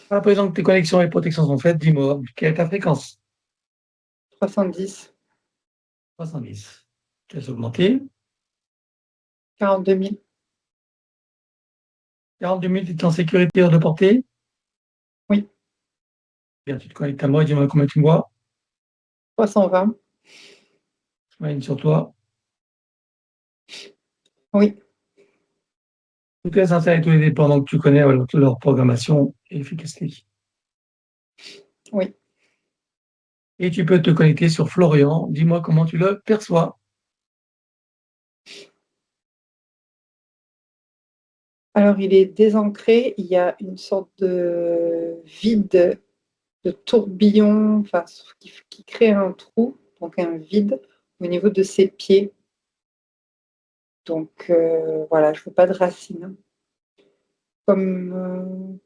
À présent que tes connexions et protections sont faites, dis-moi, quelle est ta fréquence? 310, 310. Tu as augmenté. 42 000, 42 000, tu es en sécurité hors de portée. oui, Bien, tu te connectes à moi et dis-moi combien tu me vois. 320, Je mets une sur toi. oui, Toutes les insights et tous les déploiements que tu connais, leur programmation et efficacité. oui. Et tu peux te connecter sur Florian. Dis-moi comment tu le perçois. Alors, il est désancré, il y a une sorte de vide, de tourbillon, enfin, qui crée un trou, donc un vide au niveau de ses pieds. Donc, voilà, je ne veux pas de racines. Comme,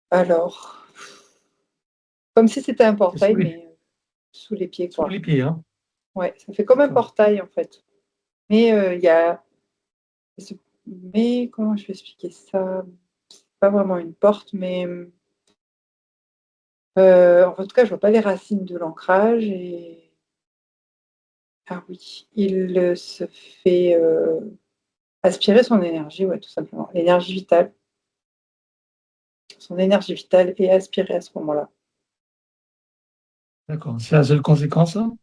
alors, comme si c'était un C'est sous portail, les, mais sous les pieds, sous quoi. les pieds, hein? Ouais, ça fait comme un D'accord. portail, en fait. Mais il y a... Mais comment je vais expliquer ça? C'est pas vraiment une porte, mais en tout cas, je vois pas les racines de l'ancrage. Et ah oui, il se fait aspirer son énergie, ouais, tout simplement. L'énergie vitale. Son énergie vitale est aspirée à ce moment-là. D'accord. C'est la seule conséquence, hein?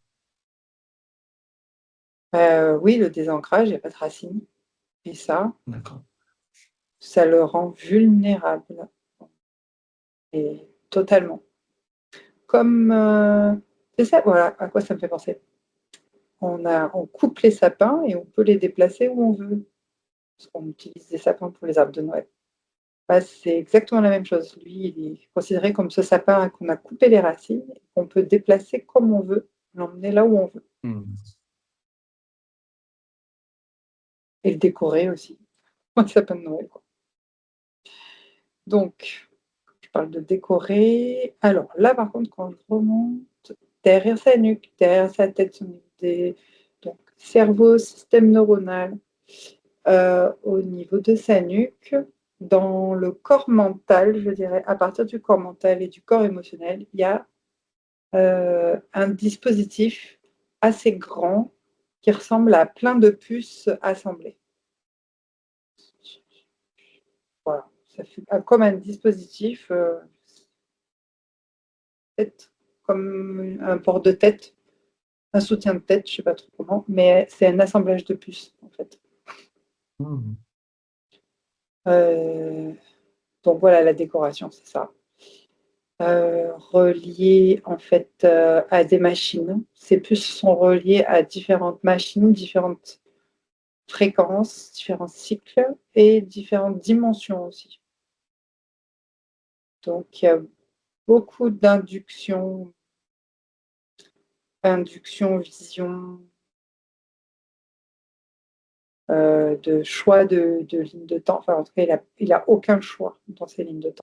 Oui, le désancrage, il n'y a pas de racines. Et D'accord. ça le rend vulnérable. Et totalement. Comme c'est ça, voilà, à quoi ça me fait penser. On coupe les sapins et on peut les déplacer où on veut. Parce qu'on utilise des sapins pour les arbres de Noël. Bah, c'est exactement la même chose. Lui, il est considéré comme ce sapin qu'on a coupé les racines et qu'on peut déplacer comme on veut, l'emmener là où on veut. Hmm. Et le décorer aussi. Un sapin de Noël, quoi. Donc, je parle de décorer. Alors là, par contre, quand je remonte derrière sa nuque, derrière sa tête, son idée, donc cerveau, système neuronal, au niveau de sa nuque, dans le corps mental, je dirais, à partir du corps mental et du corps émotionnel, il y a un dispositif assez grand qui ressemble à plein de puces assemblées. Voilà, ça fait comme un dispositif, tête, comme un port de tête, un soutien de tête, je ne sais pas trop comment, mais c'est un assemblage de puces en fait. Hmm. Euh, donc voilà la décoration, c'est ça. Relié en fait à des machines. Ces puces sont reliées à différentes machines, différentes fréquences, différents cycles et différentes dimensions aussi. Donc il y a beaucoup d'induction, induction, vision, de choix de lignes de temps. Enfin, en tout cas, il a aucun choix dans ces lignes de temps.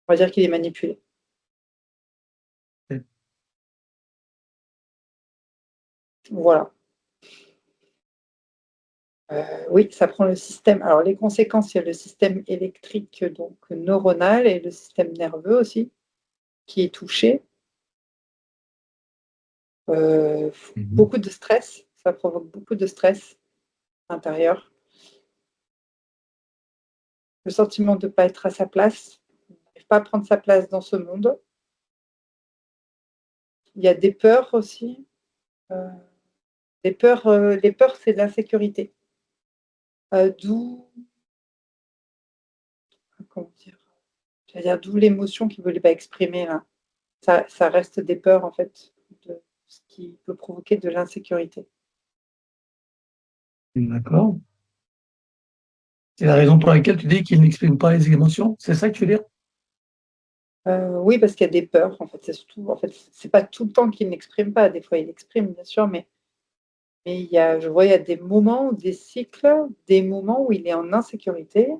On va dire qu'il est manipulé. Voilà. Oui, ça prend le système. Alors, les conséquences, il y a le système électrique, donc neuronal, et le système nerveux aussi, qui est touché. Mhm. Beaucoup de stress, ça provoque beaucoup de stress intérieur. Le sentiment de ne pas être à sa place, de ne pas prendre sa place dans ce monde. Il y a des peurs aussi. Euh, les peurs, c'est de l'insécurité. D'où, comment dire, c'est-à-dire d'où l'émotion qu'il ne voulait pas exprimer là. Ça reste des peurs en fait, de ce qui peut provoquer de l'insécurité. D'accord. C'est la raison pour laquelle tu dis qu'il n'exprime pas les émotions. C'est ça que tu veux dire? Oui, parce qu'il y a des peurs en fait. C'est surtout, en fait, c'est pas tout le temps qu'il n'exprime pas. Des fois, il exprime bien sûr, mais je vois, il y a des moments, des cycles, des moments où il est en insécurité,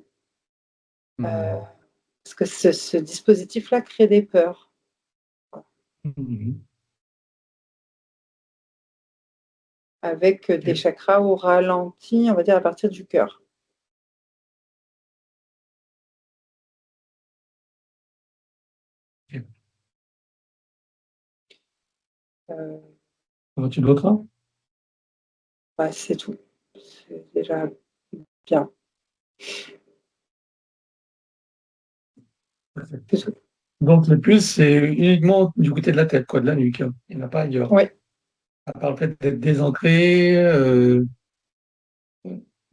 Mhm. parce que ce dispositif-là crée des peurs, Mhm. avec des Ok. chakras au ralenti, on va dire à partir du cœur. Euh, Vois-tu d'autres? bah, c'est tout. C'est déjà bien. C'est tout. Donc, le plus, c'est uniquement du côté de la tête, quoi, de la nuque, hein. Il n'y en a pas ailleurs. Oui, À part le fait d'être désancré,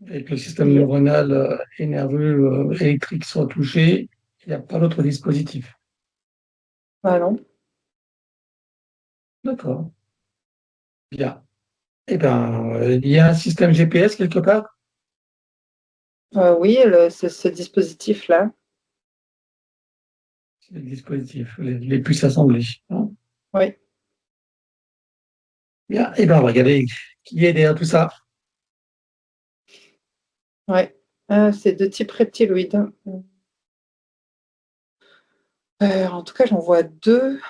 et que le système oui. neuronal et nerveux électrique soit touché, il n'y a pas d'autre dispositif. Ah non. D'accord. Bien. Eh bien, il y a un système GPS quelque part? Oui, ce dispositif-là. C'est le dispositif, les puces assemblées, hein. Oui, Bien. Eh bien, on va regarder qui est derrière tout ça. oui. C'est de type reptiloïde. En tout cas, j'en vois deux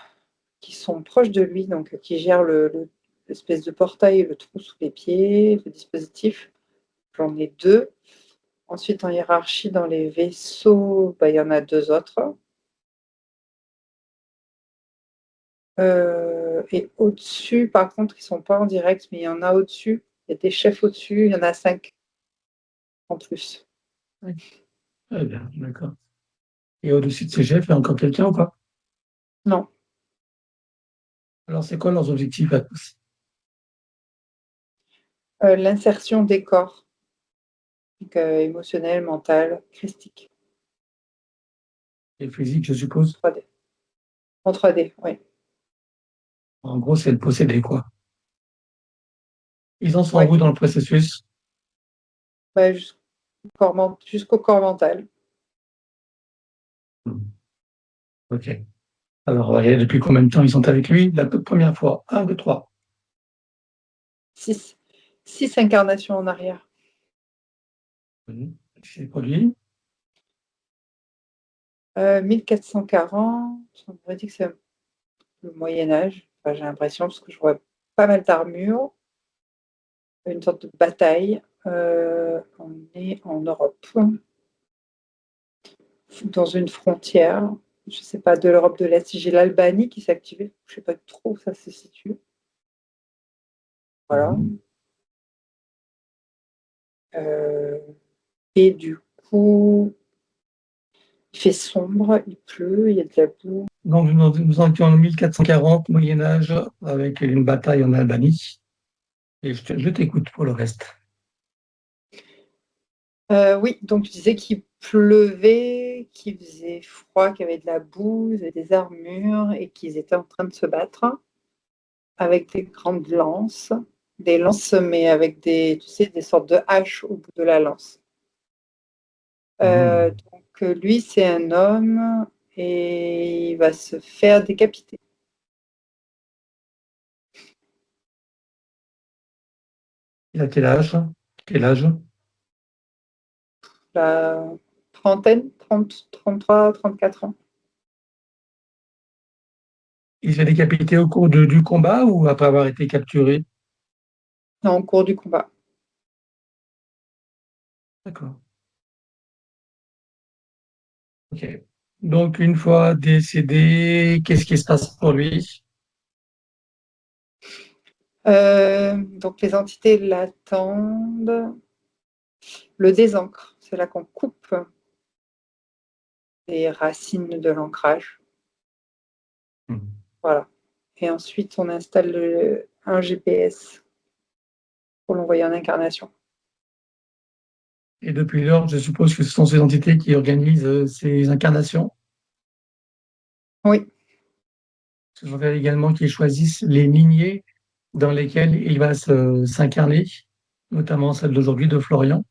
qui sont proches de lui, donc qui gèrent l'espèce de portail, le trou sous les pieds, le dispositif. J'en ai deux. Ensuite, en hiérarchie, dans les vaisseaux, bah, il y en a deux autres. Et au-dessus, par contre, ils ne sont pas en direct, mais il y en a au-dessus. Il y a des chefs au-dessus, il y en a 5 en plus. Oui. Très bien, d'accord. Et au-dessus de ces chefs, il y a encore quelqu'un ou pas? Non. Alors, c'est quoi leurs objectifs à tous? L'insertion des corps, donc, émotionnel, mental, christique, Et physique, je suppose. 3D. En 3D, oui. En gros, c'est le posséder, quoi. Ils en sont Ouais. où dans le processus? Ouais, jusqu'au corps mental. Hmm. Ok. Alors, on va regarder depuis combien de temps ils sont avec lui? La toute première fois. Un, deux, trois. 6 incarnations en arrière. Mhm. C'est produit. 1440, on aurait dit que c'est le Moyen-Âge. Enfin, j'ai l'impression, parce que je vois pas mal d'armures, une sorte de bataille. On est en Europe, dans une frontière, je sais pas, de l'Europe de l'Est. J'ai l'Albanie qui s'est activée, je sais pas trop où ça se situe. Voilà. Mhm. Euh, et du coup, il fait sombre, il pleut, il y a de la boue. Donc, nous en étions en 1440, Moyen-Âge, avec une bataille en Albanie. Et je t'écoute pour le reste. Oui, donc je disais qu'il pleuvait, qu'il faisait froid, qu'il y avait de la boue, il y avait des armures et qu'ils étaient en train de se battre avec des grandes lances, des lances mais avec tu sais, des sortes de haches au bout de la lance. Mhm. Donc lui, c'est un homme et il va se faire décapiter. Il a quel âge? Quel âge? La trentaine, 30, 33, 34 ans. Il s'est décapité au cours du combat ou après avoir été capturé? Non, au cours du combat. D'accord. Ok. Donc, une fois décédé, qu'est-ce qui se passe pour lui? Donc les entités l'attendent, le désancre. C'est là qu'on coupe les racines de l'ancrage. Mhm. Voilà. Et ensuite, on installe un GPS pour l'envoyer en incarnation. Et depuis lors, je suppose que ce sont ces entités qui organisent ces incarnations. Oui, Ce sont elles également qui choisissent les lignées dans lesquelles il va s'incarner, notamment celle d'aujourd'hui de Florian.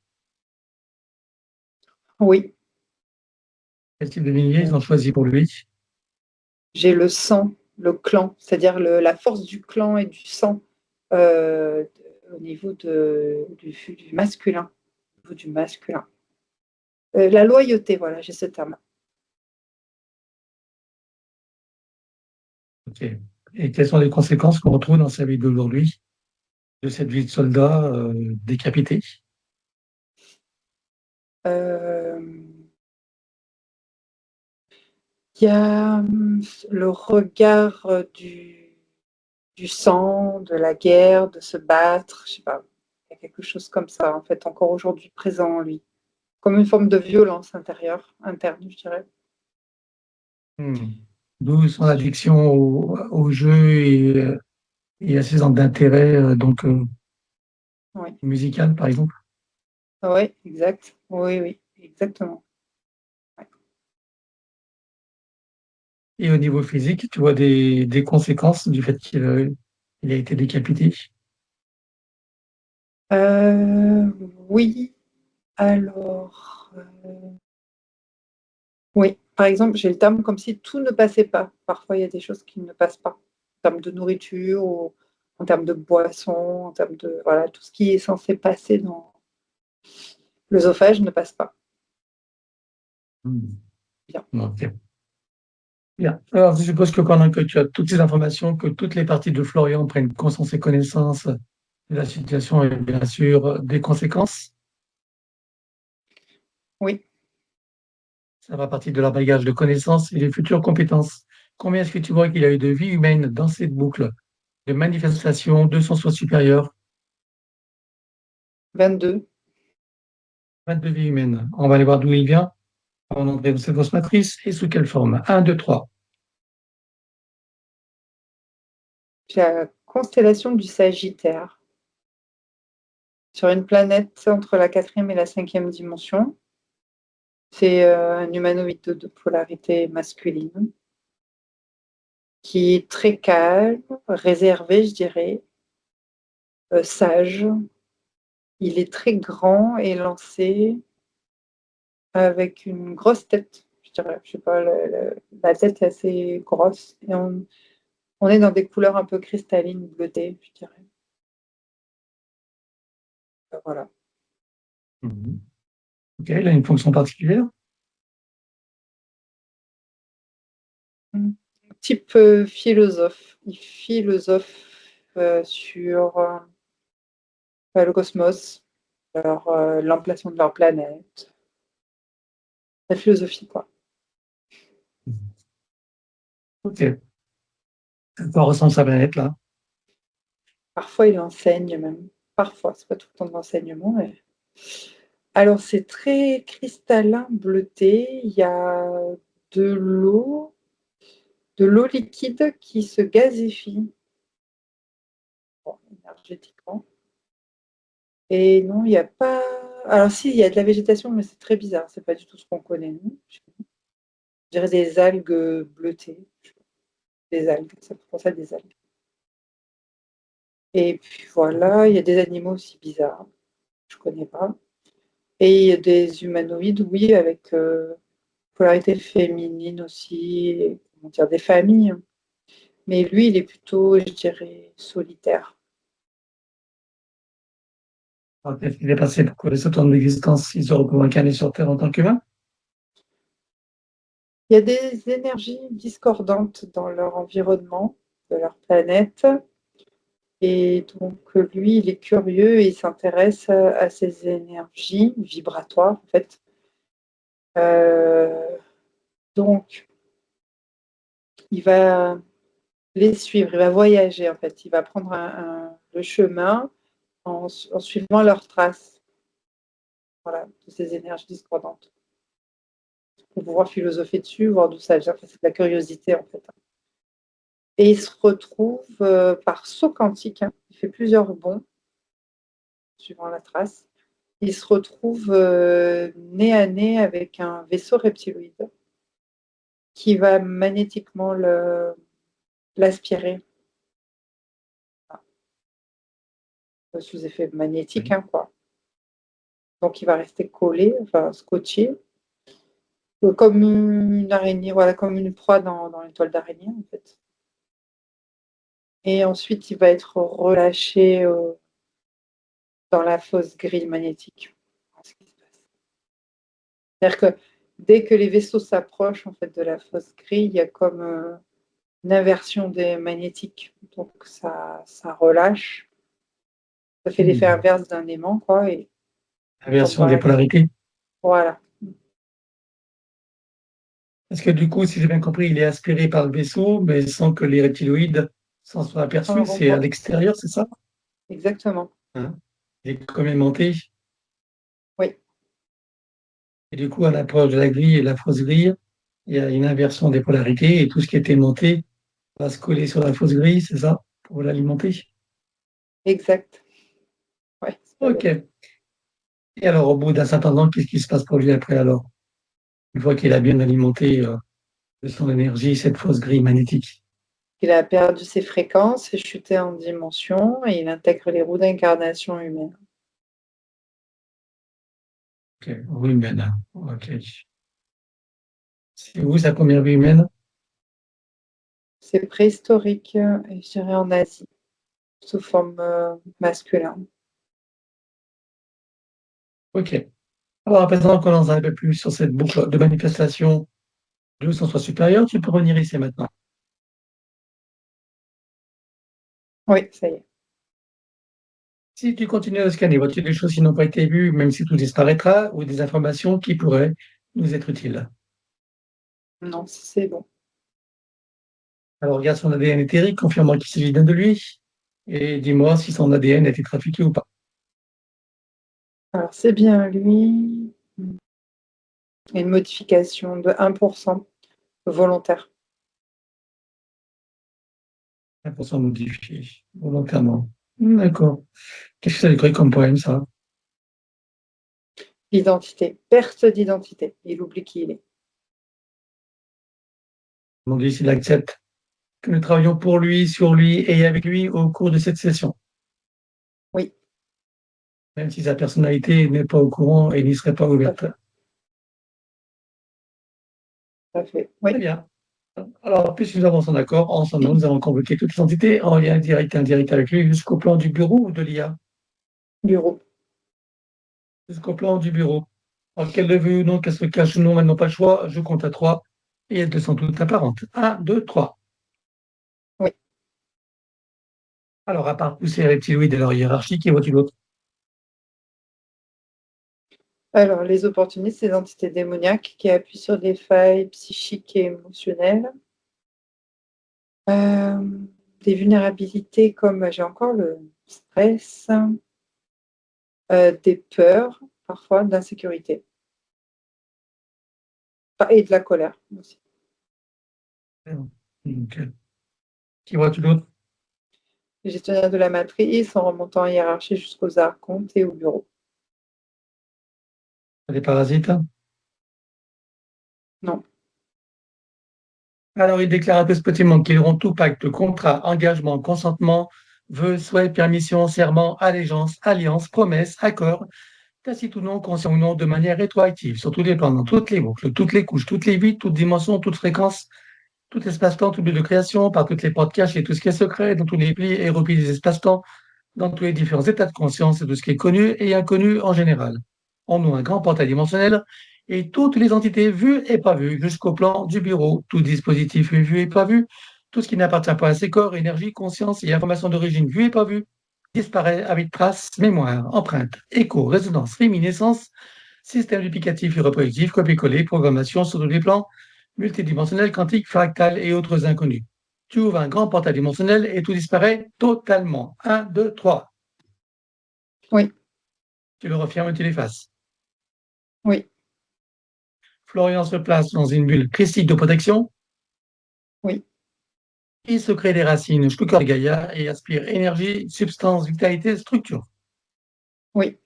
oui. Quel type de lignée ils ont choisi pour lui? J'ai le sang, le clan, c'est-à-dire la force du clan et du sang euh, au niveau du masculin. Au niveau du masculin. La loyauté, voilà, j'ai ce terme. Ok. Et quelles sont les conséquences qu'on retrouve dans sa vie d'aujourd'hui, de cette vie de soldat décapité? Euh, Il y a le regard du sang, de la guerre, de se battre, je sais pas. Il y a quelque chose comme ça, en fait, encore aujourd'hui présent en lui. Comme une forme de violence intérieure, interne, je dirais. D'où son addiction au jeu et à ses centres d'intérêt, Oui, musical, par exemple. oui, exact. Oui, oui, exactement. Ouais. Et au niveau physique, tu vois des conséquences du fait qu'il a été décapité. Euh, oui, alors, oui, par exemple, j'ai le terme comme si tout ne passait pas. Parfois, il y a des choses qui ne passent pas, en termes de nourriture, ou en termes de boisson, en termes de, voilà, tout ce qui est censé passer dans l'œsophage ne passe pas. Hmm. Bien. Ok. Bien. Alors, je suppose que pendant que tu as toutes ces informations, que toutes les parties de Florian prennent conscience et connaissance de la situation et bien sûr des conséquences, Oui, ça va partir de leur bagage de connaissances et des futures compétences. Combien est-ce que tu vois qu'il y a eu de vie humaine dans cette boucle de manifestation de son soi supérieur? 22. 22 vies humaines. On va aller voir d'où il vient. On va entrer dans cette grosse matrice et sous quelle forme? Un, 2, 3. J'ai la constellation du Sagittaire sur une planète entre la quatrième et la cinquième dimension. C'est un humanoïde de polarité masculine qui est très calme, réservé, je dirais, sage. Il est très grand et lancé avec une grosse tête, je dirais. Je sais pas, la tête est assez grosse et on est dans des couleurs un peu cristallines, bleutées, je dirais. Voilà. Mhm. Ok, il a une fonction particulière. Type philosophe. Il philosophe sur le cosmos, l'emplacement de leur planète, la philosophie, quoi. Ok. À quoi ressemble sa planète là? Parfois, il enseigne même. Parfois, c'est pas tout le temps de l'enseignement. Mais... Alors, c'est très cristallin, bleuté. Il y a de l'eau, de l'eau liquide qui se gazifie, bon, énergétiquement. Et non, il n'y a pas. Alors, si, il y a de la végétation, mais c'est très bizarre. C'est pas du tout ce qu'on connaît, nous. Je dirais des algues bleutées. Des algues, ça fait penser à des algues. Et puis voilà, il y a des animaux aussi bizarres. Je connais pas. Et il y a des humanoïdes, oui, avec polarité féminine aussi, et, comment dire, des familles. Mais lui, il est plutôt, je dirais, solitaire. Peut-être qu'il est passé pour que ce temps d'existence, ils auront pu incarner sur Terre en tant qu'humain. Il y a des énergies discordantes dans leur environnement, de leur planète. Et donc, lui, il est curieux et il s'intéresse à ces énergies vibratoires, en fait. Euh, donc, il va les suivre, il va voyager, en fait. Il va prendre le chemin en suivant leurs traces, voilà, de ces énergies discordantes. Pour pouvoir philosopher dessus, voir d'où ça vient. Enfin, c'est de la curiosité, en fait. Et il se retrouve par saut quantique, hein. Il fait plusieurs bonds suivant la trace. Il se retrouve nez à nez avec un vaisseau reptiloïde qui va magnétiquement l'aspirer, sous effet magnétique, Oui. hein, quoi. Donc il va rester collé, enfin scotché, comme une araignée, voilà, comme une proie dans l'étoile d'araignée, en fait. Et ensuite, il va être relâché dans la fosse grille magnétique. C'est-à-dire que dès que les vaisseaux s'approchent en fait de la fosse grille, il y a comme une inversion des magnétiques. Donc ça relâche. Ça fait l'effet Hmm. inverse d'un aimant, quoi, et on tombe Inversion dans des la grille. polarités. Voilà. Parce que du coup, si j'ai bien compris, il est aspiré par le vaisseau, mais sans que les reptiloïdes Sans soit Sans aperçu, le c'est à renvoi. l'extérieur, c'est ça? Exactement. Hein? Il est comme aimanté. Oui, Et du coup, à l'approche de la grille et de la fausse grille, il y a une inversion des polarités et tout ce qui est aimanté va se coller sur la fausse grille, c'est ça? Pour l'alimenter. exact. Ouais, c'est pas Ok. bête. Et alors, au bout d'un certain temps, qu'est-ce qui se passe pour lui après alors? Une fois qu'il a bien alimenté de son énergie cette fausse grille magnétique. Il a perdu ses fréquences et chuté en dimension et il intègre les roues d'incarnation humaine. Ok. Oui, humaine. Ok. C'est où sa première vie humaine? C'est préhistorique, et je dirais en Asie, sous forme masculin. Ok. Alors, à présent qu'on en sait un peu plus sur cette boucle de manifestation de son soi supérieur, tu peux revenir ici maintenant. Oui, ça y est. Si tu continues à scanner, vois-tu des choses qui n'ont pas été vues, même si tout disparaîtra, ou des informations qui pourraient nous être utiles? Non, c'est bon. Alors, regarde son ADN éthérique, confirme qu'il s'agit bien de lui, et dis-moi si son ADN a été trafiqué ou pas. Alors, c'est bien lui. Une modification de 1% volontaire. 1% modifié, volontairement. D'accord. Qu'est-ce que ça écrit comme poème, ça? Identité, perte d'identité. Il oublie qui il est. On dit s'il accepte que nous travaillons pour lui, sur lui et avec lui au cours de cette session, Oui, même si sa personnalité n'est pas au courant et n'y serait pas tout à ouverte. fait. Tout à fait. Très Oui, bien. Alors, puisque nous avons son accord, ensemble, nous allons convoquer toutes les entités en lien direct et indirect avec lui jusqu'au plan du bureau ou de l'IA, bureau. jusqu'au plan du bureau. Alors, qu'elle le veuille ou non, qu'elle se cache ou non, elles n'ont pas le choix. Je compte à trois et elles te sont toutes apparentes. Un, deux, trois. Oui. Alors, à part pousser les reptiloïdes et leur hiérarchie, qui vois-tu l'autre? Alors, les opportunistes, les entités démoniaques qui appuient sur des failles psychiques et émotionnelles. Euh, des vulnérabilités comme j'ai encore le stress, des peurs, parfois d'insécurité. Et de la colère aussi. Donc, qui vois-tu l'autre? Les gestionnaires de la matrice en remontant en hiérarchie jusqu'aux archontes et au bureau. Des parasites. Non. Alors, ils déclarent à tous petits qu'ils auront tout pacte, contrat, engagement, consentement, vœux, souhaits, permission, serment, allégeance, alliance, promesse, accord, tacite ou non, conscient ou non, de manière rétroactive, sur tous les plans, dans toutes les boucles, toutes les couches, toutes les vies, toutes dimensions, toutes fréquences, tout espace-temps, tout lieu de création, par toutes les portes cachées, tout ce qui est secret, dans tous les plis et replis des espaces-temps, dans tous les différents états de conscience et de ce qui est connu et inconnu en général. En nous, un grand portail dimensionnel et toutes les entités vues et pas vues jusqu'au plan du bureau, tout dispositif vu et pas vu, tout ce qui n'appartient pas à ces corps, énergie, conscience et information d'origine vue et pas vue, disparaît avec trace, mémoire, empreinte, écho, résonance, réminiscence, système duplicatif et reproductif, copier-coller, programmation sur tous les plans, multidimensionnel, quantique, fractal et autres inconnus. Tu ouvres un grand portail dimensionnel et tout disparaît totalement. Un, deux, trois. Oui, Tu le refermes et tu l'effaces. oui, Florian se place dans une bulle christique de protection. oui, Il se crée des racines jusqu'au cœur de Gaïa et aspire énergie, substance, vitalité, structure. oui,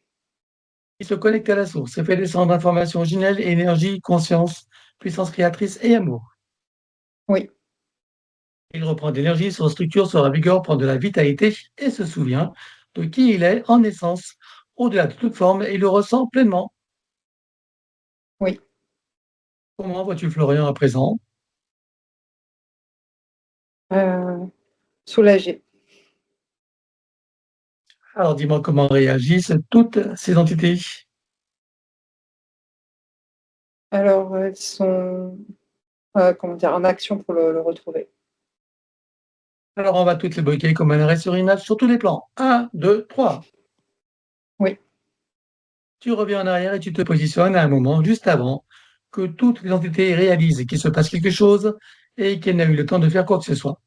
Il se connecte à la source et fait descendre information originelle, énergie, conscience, puissance créatrice et amour. oui. Il reprend de l'énergie, sur la structure, sur la vigueur, prend de la vitalité et se souvient de qui il est en essence, au-delà de toute forme, et il le ressent pleinement. Oui. Comment vois-tu Florian à présent? Euh, soulagé. Alors dis-moi comment réagissent toutes ces entités. Alors, elles sont comment dire, en action pour le retrouver. Alors on va toutes les bloquer comme un arrêt sur une image sur tous les plans. Un, deux, trois. Oui, Tu reviens en arrière et tu te positionnes à un moment juste avant que toutes les entités réalisent qu'il se passe quelque chose et qu'elles n'aient eu le temps de faire quoi que ce soit.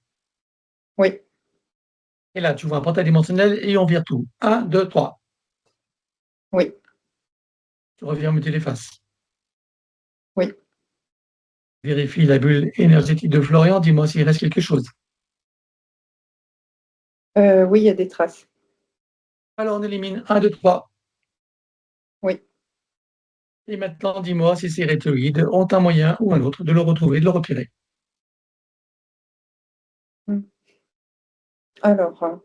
oui, Et là, tu vois un portail dimensionnel et on vire tout. 1, 2, 3. Oui, Tu reviens me les faces. oui. Vérifie la bulle énergétique de Florian. Dis-moi s'il reste quelque chose. Oui, il y a des traces. Alors, on élimine 1, 2, 3. Oui. Et maintenant, dis-moi si ces reptiloïdes ont un moyen ou un autre de le retrouver, de le repérer. Mm. Alors,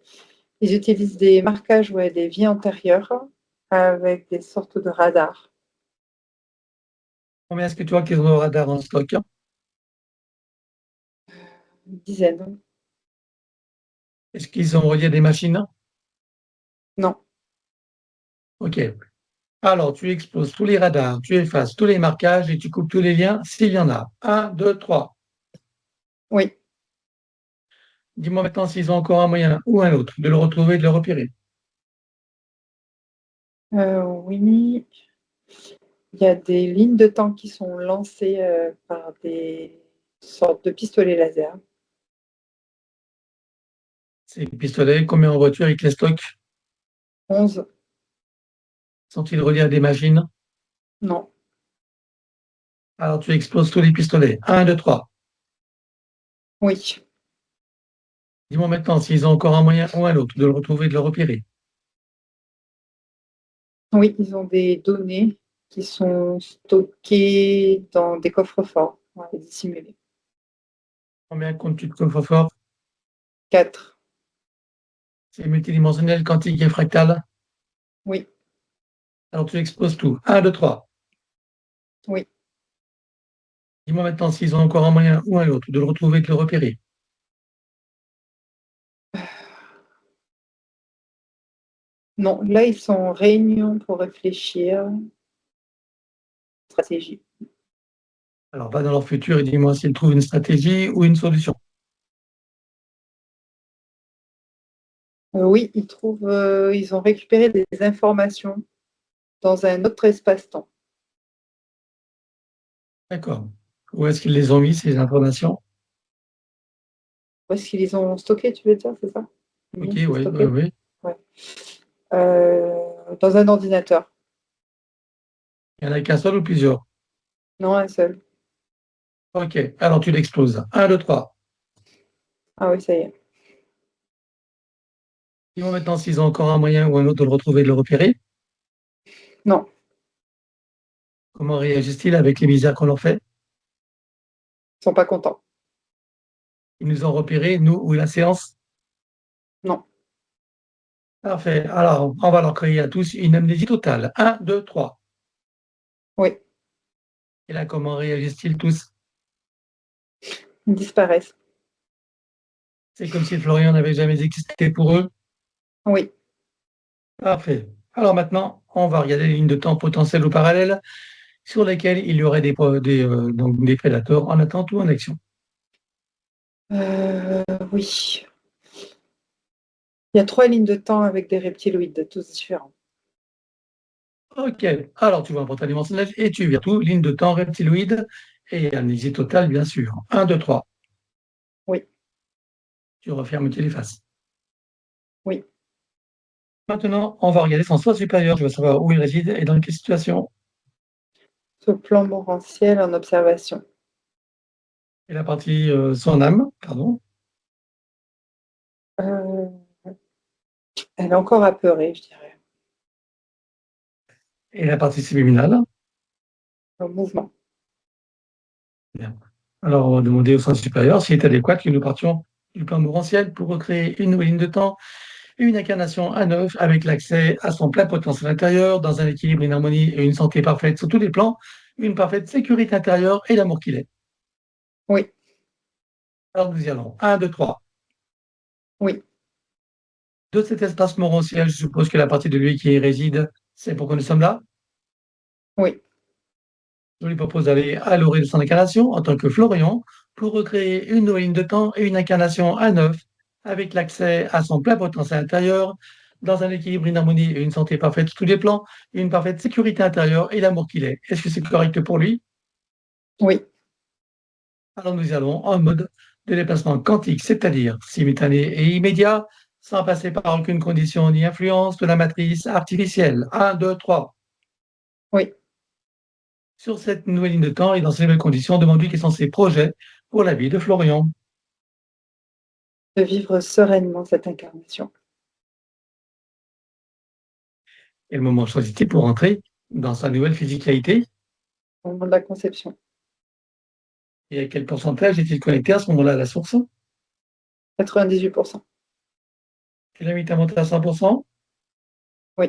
ils utilisent des marquages, ouais, des vies antérieures avec des sortes de radars. Combien est-ce que tu vois qu'ils ont de radar en stock? Une dizaine. Est-ce qu'ils ont relié des machines? Non. OK. Alors, tu exploses tous les radars, tu effaces tous les marquages et tu coupes tous les liens s'il y en a. 1, 2, 3. Oui. Dis-moi maintenant s'ils ont encore un moyen ou un autre de le retrouver et de le repérer. Oui. Il y a des lignes de temps qui sont lancées par des sortes de pistolets laser. Ces pistolets, combien en voiture ils te les stockent? 11. Sont-ils reliés à des machines? Non. Alors, tu exploses tous les pistolets. 1, 2, 3. Oui. Dis-moi maintenant s'ils ont encore un moyen ou un autre de le retrouver et de le repérer. Oui, ils ont des données qui sont stockées dans des coffres-forts, ouais, dissimulés. Combien comptes-tu de coffre-fort? 4. C'est multidimensionnel, quantique et fractal. Oui. Alors, tu exploses tout. 1, 2, 3. Oui. Dis-moi maintenant s'ils ont encore un moyen ou un autre de le retrouver et de le repérer. Non, là, ils sont en réunion pour réfléchir. Stratégie. Alors, va dans leur futur et dis-moi s'ils trouvent une stratégie ou une solution. Oui, ils ont récupéré des informations dans un autre espace-temps. D'accord. Où est-ce qu'ils les ont mis, ces informations? Où est-ce qu'ils les ont stockées, tu veux dire, c'est ça? OK, Limite, c'est oui, oui, stocké? oui. Ouais. Dans un ordinateur. Il n'y en a qu'un seul ou plusieurs? Non, un seul. OK, alors tu l'exploses. 1, 2, 3. Ah oui, ça y est. Dis-moi maintenant s'ils ont encore un moyen ou un autre de le retrouver et de le repérer. Non, Comment réagissent-ils avec les misères qu'on leur fait? ils sont pas contents. Ils nous ont repérés, nous ou la séance? Non. Parfait. Alors, on va leur créer à tous une amnésie totale. 1, 2, 3. Oui, Et là, comment réagissent-ils tous? ils disparaissent. C'est comme si Florian n'avait jamais existé pour eux. Oui. Parfait. Alors maintenant, on va regarder les lignes de temps potentielles ou parallèles sur lesquelles il y aurait donc des prédateurs en attente ou en action. Oui. Il y a 3 lignes de temps avec des reptiloïdes, tous différents. OK. Alors, tu vois un portail dimensionnel et tu vires tout, ligne de temps reptiloïde et amnésie totale, bien sûr. 1, 2, 3. Oui, Tu refermes, tu les faces. oui. Maintenant, on va regarder son soi supérieur. Je veux savoir où il réside et dans quelle situation. Ce plan morantiel en observation. Et la partie son âme, pardon, Euh, Elle est encore apeurée, je dirais, et la partie subliminale. en mouvement. Bien. Alors, on va demander au soi supérieur s'il est adéquat que nous partions du plan morantiel pour recréer une nouvelle ligne de temps, une incarnation à neuf avec l'accès à son plein potentiel intérieur, dans un équilibre, une harmonie et une santé parfaite sur tous les plans, une parfaite sécurité intérieure et l'amour qu'il est. Oui, Alors, nous y allons. 1, 2, 3. oui, De cet espace morantiel, je suppose que la partie de lui qui y réside, c'est pourquoi nous sommes là. oui, Je lui propose d'aller à l'orée de son incarnation en tant que Florian pour recréer une nouvelle ligne de temps et une incarnation à neuf avec l'accès à son plein potentiel intérieur dans un équilibre, une harmonie et une santé parfaite sur tous les plans, une parfaite sécurité intérieure et l'amour qu'il est. Est-ce que c'est correct pour lui? oui, Alors nous y allons en mode de déplacement quantique, c'est-à-dire simultané et immédiat, sans passer par aucune condition ni influence de la matrice artificielle. 1, 2, 3. Oui, Sur cette nouvelle ligne de temps et dans ces nouvelles conditions, demande-lui quels sont ses projets pour la vie de Florian. de vivre sereinement cette incarnation. Et le moment choisit-il pour entrer dans sa nouvelle physicalité? Au moment de la conception. Et à quel pourcentage est-il connecté à ce moment-là à la source? 98%. Tu l'invites à monter à 100%? Oui.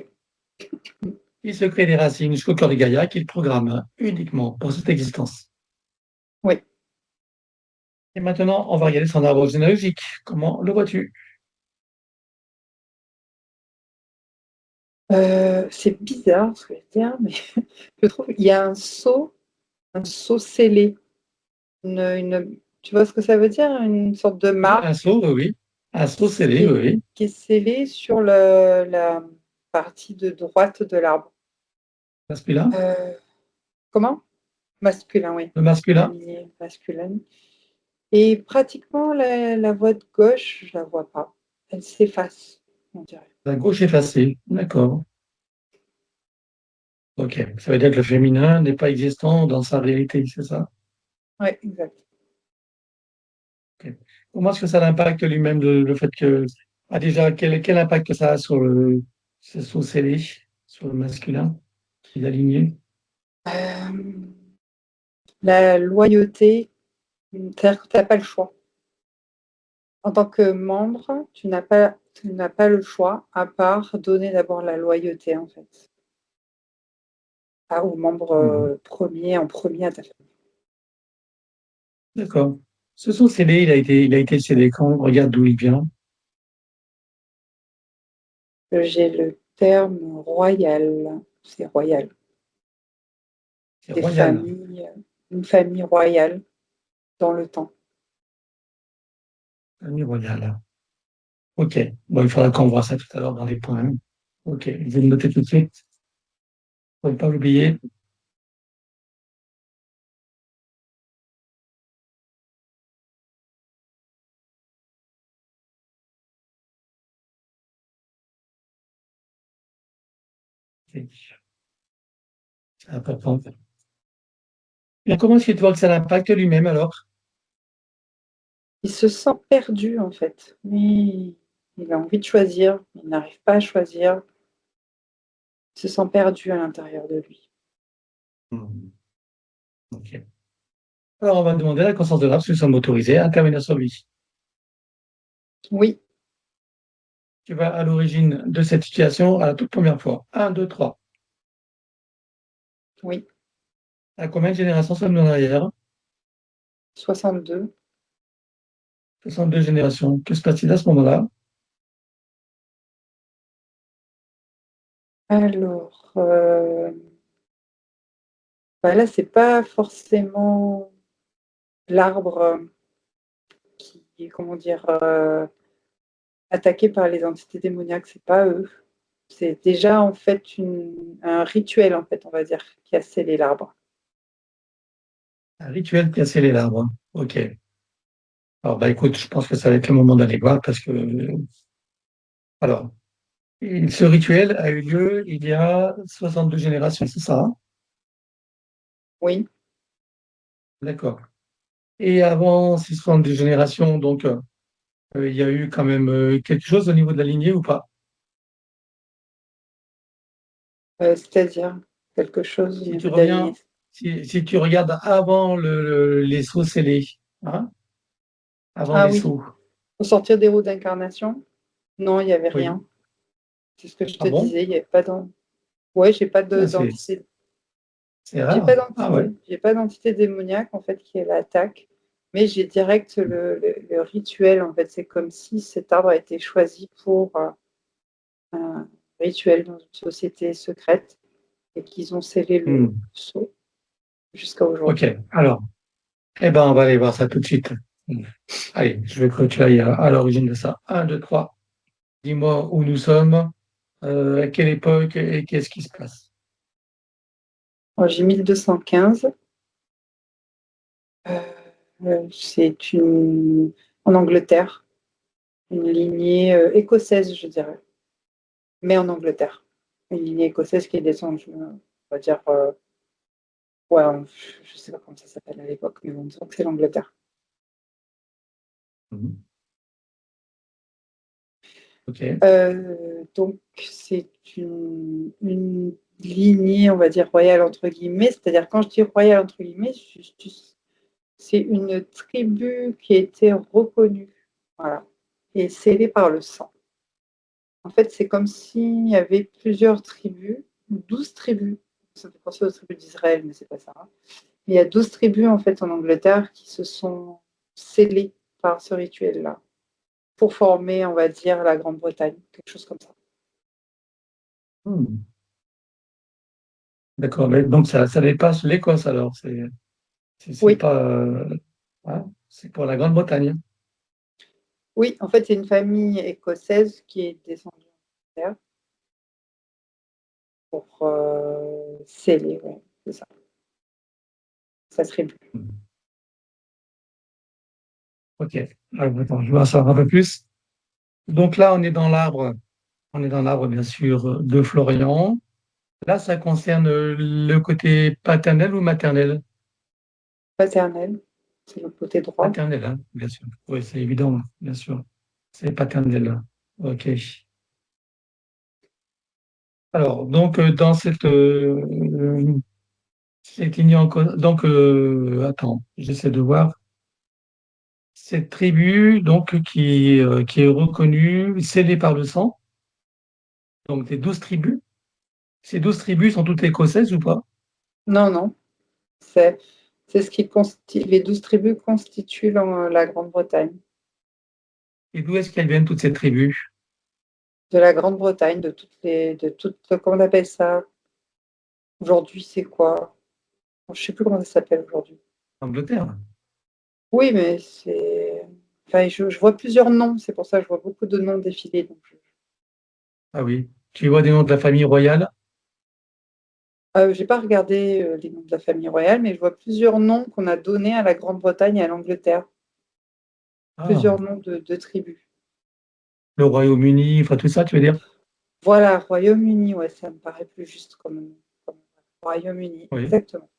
Il se crée des racines jusqu'au cœur de Gaïa qu'il programme uniquement pour cette existence. Oui. Et maintenant, on va regarder son arbre généalogique. Comment le vois-tu? C'est bizarre ce que je veux dire, mais je trouve qu'il y a un sceau scellé. Tu vois ce que ça veut dire? Une sorte de Oui, un marque seau, oui, oui. Un seau qui scellé, oui, est, oui. qui est scellée sur la partie de droite de l'arbre. Masculin. Euh, Comment? Masculin, oui. Le masculin. Lignée masculine. Et pratiquement la voix de gauche, je la vois pas. Elle s'efface, on dirait. La gauche effacée. D'accord. Ok. Ça veut dire que le féminin n'est pas existant dans sa réalité, c'est ça? Oui, exact. Ok. Comment est-ce que ça l'impacte lui-même, le fait que. Ah, déjà, quel impact ça a sur ce sceau scellé, sur le masculin, il est aligné? Euh, la loyauté, c'est-à-dire que tu n'as pas le choix. En tant que membre, tu n'as pas le choix, à part donner d'abord la loyauté, en fait, aux membres Mhm. en premier à ta famille. D'accord. Ce sceau scellé, il a été scellé quand? Regarde d'où il vient. J'ai le terme royal, c'est royal, C'est des royal. familles, une famille royale dans le temps. Famille royale. Ok. Bon, il faudra qu'on voit ça tout à l'heure dans les points. Ok. Je vais le noter tout de suite. Faut pas l'oublier. C'est important. Et comment est-ce que tu vois que ça l'impacte lui-même alors? Il se sent perdu, en fait. Mais il a envie de choisir, il n'arrive pas à choisir. Il se sent perdu à l'intérieur de lui. Hmm. Ok. Alors, on va demander à la conscience de l'âme si nous sommes autorisés à intervenir sur lui. Oui, Tu vas à l'origine de cette situation à la toute première fois. Un, 2, 3. oui, À combien de générations sommes-nous en arrière? 62. 62 générations. Que se passe-t-il à ce moment-là? Alors, bah là, c'est pas forcément l'arbre qui est, comment dire, attaqué par les entités démoniaques, c'est pas eux. C'est déjà en fait un rituel, en fait, on va dire, qui a scellé l'arbre. Un rituel qui a scellé l'arbre. Ok. Alors, bah, écoute, je pense que ça va être le moment d'aller voir parce que. Alors, ce rituel a eu lieu il y a 62 générations, c'est ça? Hein. Oui, D'accord. Et avant ces 62 générations, donc, il y a eu quand même quelque chose au niveau de la lignée ou pas? c'est-à-dire quelque chose au Si tu niveau de la lignée. reviens, si tu regardes avant les sceaux scellés, hein, avant Ah les oui, sceaux. au sortir des roues d'incarnation, non, il n'y avait Oui. rien. C'est ce que je Ah te bon? disais, il n'y avait pas Ouais, j'ai pas Ah, d'entité. c'est J'ai pas rare. Ah ouais. d'entité. J'ai pas d'entité démoniaque en fait qui est l'attaque, mais j'ai direct le rituel en fait. C'est comme si cet arbre a été choisi pour un rituel dans une société secrète et qu'ils ont scellé le Hmm. sceau jusqu'à Ok. aujourd'hui. Alors, eh ben, on va aller voir ça tout de suite. Hmm. Allez, je veux que tu ailles à l'origine de ça. Un, 2, 3. Dis-moi où nous sommes, à quelle époque et qu'est-ce qui se passe. Alors, j'ai 1215. C'est en Angleterre. une lignée écossaise, je dirais, mais en Angleterre. Une lignée écossaise qui est descendue, on va dire, ouais, je ne sais pas comment ça s'appelle à l'époque, mais on dirait que c'est l'Angleterre. Mhm. Ok. Donc, c'est une lignée, on va dire, royale, entre guillemets. C'est-à-dire, quand je dis royale, entre guillemets, c'est une tribu qui a été reconnue, voilà, et scellée par le sang. En fait, c'est comme s'il y avait plusieurs tribus, 12 tribus. Ça fait penser aux tribus d'Israël, mais c'est pas ça, hein. Il y a 12 tribus, en fait, en Angleterre qui se sont scellées par ce rituel-là pour former, on va dire, la Grande-Bretagne, quelque chose comme ça. Hmm. D'accord, mais donc ça dépasse l'Écosse alors. C'est Oui, pas, hein, c'est pour la Grande-Bretagne. oui, en fait, c'est une famille écossaise qui est descendue en Angleterre pour sceller, ouais, c'est ça. Ça serait plus. Hmm. Ok. Alors, attends, je vais en savoir un peu plus. Donc là, on est dans l'arbre. On est dans l'arbre, bien sûr, de Florian. Là, ça concerne le côté paternel ou maternel? Paternel, c'est le côté droit. Paternel, hein, bien sûr. Oui, c'est évident, bien sûr. C'est paternel. Ok. Alors, donc, dans cette lignée donc, attends, j'essaie de voir. Cette tribu, donc, qui est reconnue, scellée par le sang, donc des 12 tribus. Ces 12 tribus sont toutes écossaises ou pas? Non, non, c'est c'est ce qui constitue, les 12 tribus constituent la Grande-Bretagne. Et d'où est-ce qu'elles viennent, toutes ces tribus? De la Grande-Bretagne, comment on appelle ça? Aujourd'hui, c'est quoi? Je ne sais plus comment ça s'appelle aujourd'hui. Angleterre. Oui, mais c'est. Enfin, je vois plusieurs noms, c'est pour ça que je vois beaucoup de noms défiler. Donc Ah oui. Tu vois des noms de la famille royale? j'ai pas regardé les noms de la famille royale, mais je vois plusieurs noms qu'on a donnés à la Grande-Bretagne et à l'Angleterre. Ah, Plusieurs noms de tribus. le Royaume-Uni, enfin tout ça, tu veux dire? Voilà, Royaume-Uni, ouais, ça me paraît plus juste comme Royaume-Uni, Oui. exactement.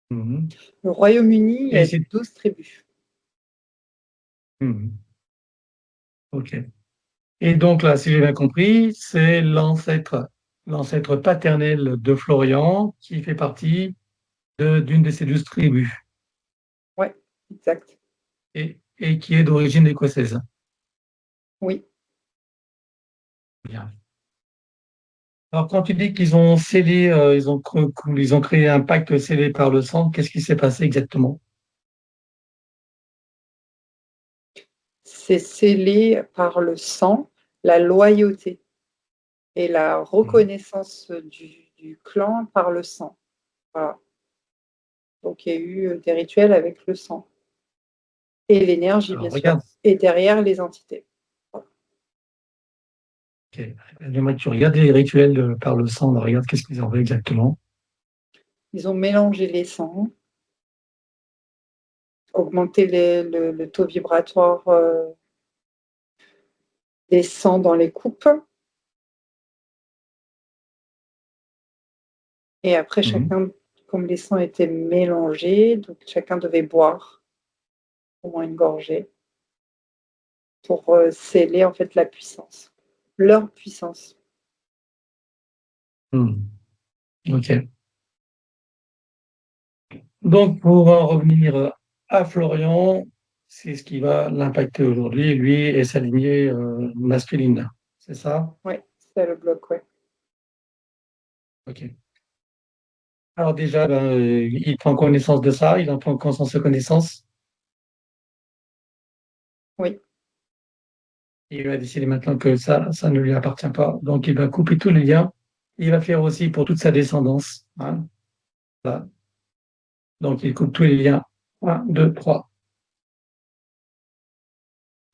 Mhm. Le Royaume-Uni, il y Et a c'est. 12 tribus. Mhm. Ok. Et donc là, si j'ai bien compris, c'est l'ancêtre paternel de Florian qui fait partie d'une de ces 12 tribus Ouais, exact. et qui est d'origine écossaise. Oui. Bien. Alors, quand tu dis qu'ils ont scellé, ils ont créé un pacte scellé par le sang, qu'est-ce qui s'est passé exactement? C'est scellé par le sang, la loyauté et la Mhm. reconnaissance du clan par le sang. Voilà. Donc il y a eu des rituels avec le sang et l'énergie, bien Alors, sûr, regarde, et derrière les entités. Voilà. ok. J'aimerais que tu regardes les rituels par le sang. Alors, regarde qu'est-ce qu'ils ont fait exactement. Ils ont mélangé les sangs, augmenté le taux vibratoire des sangs dans les coupes, et après Mhm. chacun, comme les sangs étaient mélangés, donc chacun devait boire au moins une gorgée pour sceller en fait la puissance, leur puissance. Mhm. Ok. Donc, pour en revenir à Florian, c'est ce qui va l'impacter aujourd'hui, lui et sa lignée masculine. C'est ça? Oui, c'est le bloc, ouais. Ok. Alors déjà, ben, il prend connaissance de ça, il en prend conscience de connaissance. Oui, Il va décider maintenant que ça ne lui appartient pas. Donc, il va couper tous les liens. Il va faire aussi pour toute sa descendance, hein. Voilà. Donc, il coupe tous les liens. Un, deux, trois.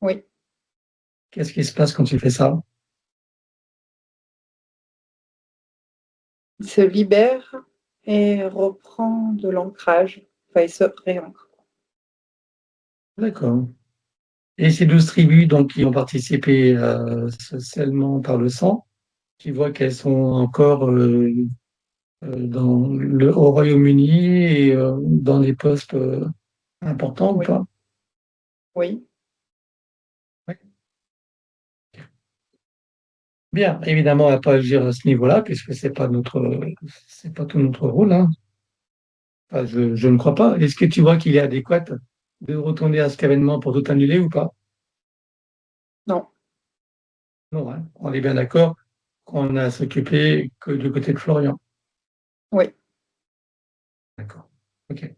oui. Qu'est-ce qui se passe quand tu fais ça? Il se libère et reprend de l'ancrage. Enfin, il se réancre. D'accord. Et ces 12 tribus donc, qui ont participé socialement par le sang, tu vois qu'elles sont encore au Royaume-Uni et dans des postes importants ou Oui, pas? oui, Oui. Bien, évidemment, on va pas agir à ce niveau-là, puisque c'est pas tout notre rôle, hein. Enfin, je ne crois pas. Est-ce que tu vois qu'il est adéquat de retourner à cet événement pour tout annuler ou pas? non, Non, hein. On est bien d'accord qu'on n'a à s'occuper que du côté de Florian. oui. D'accord. Ok.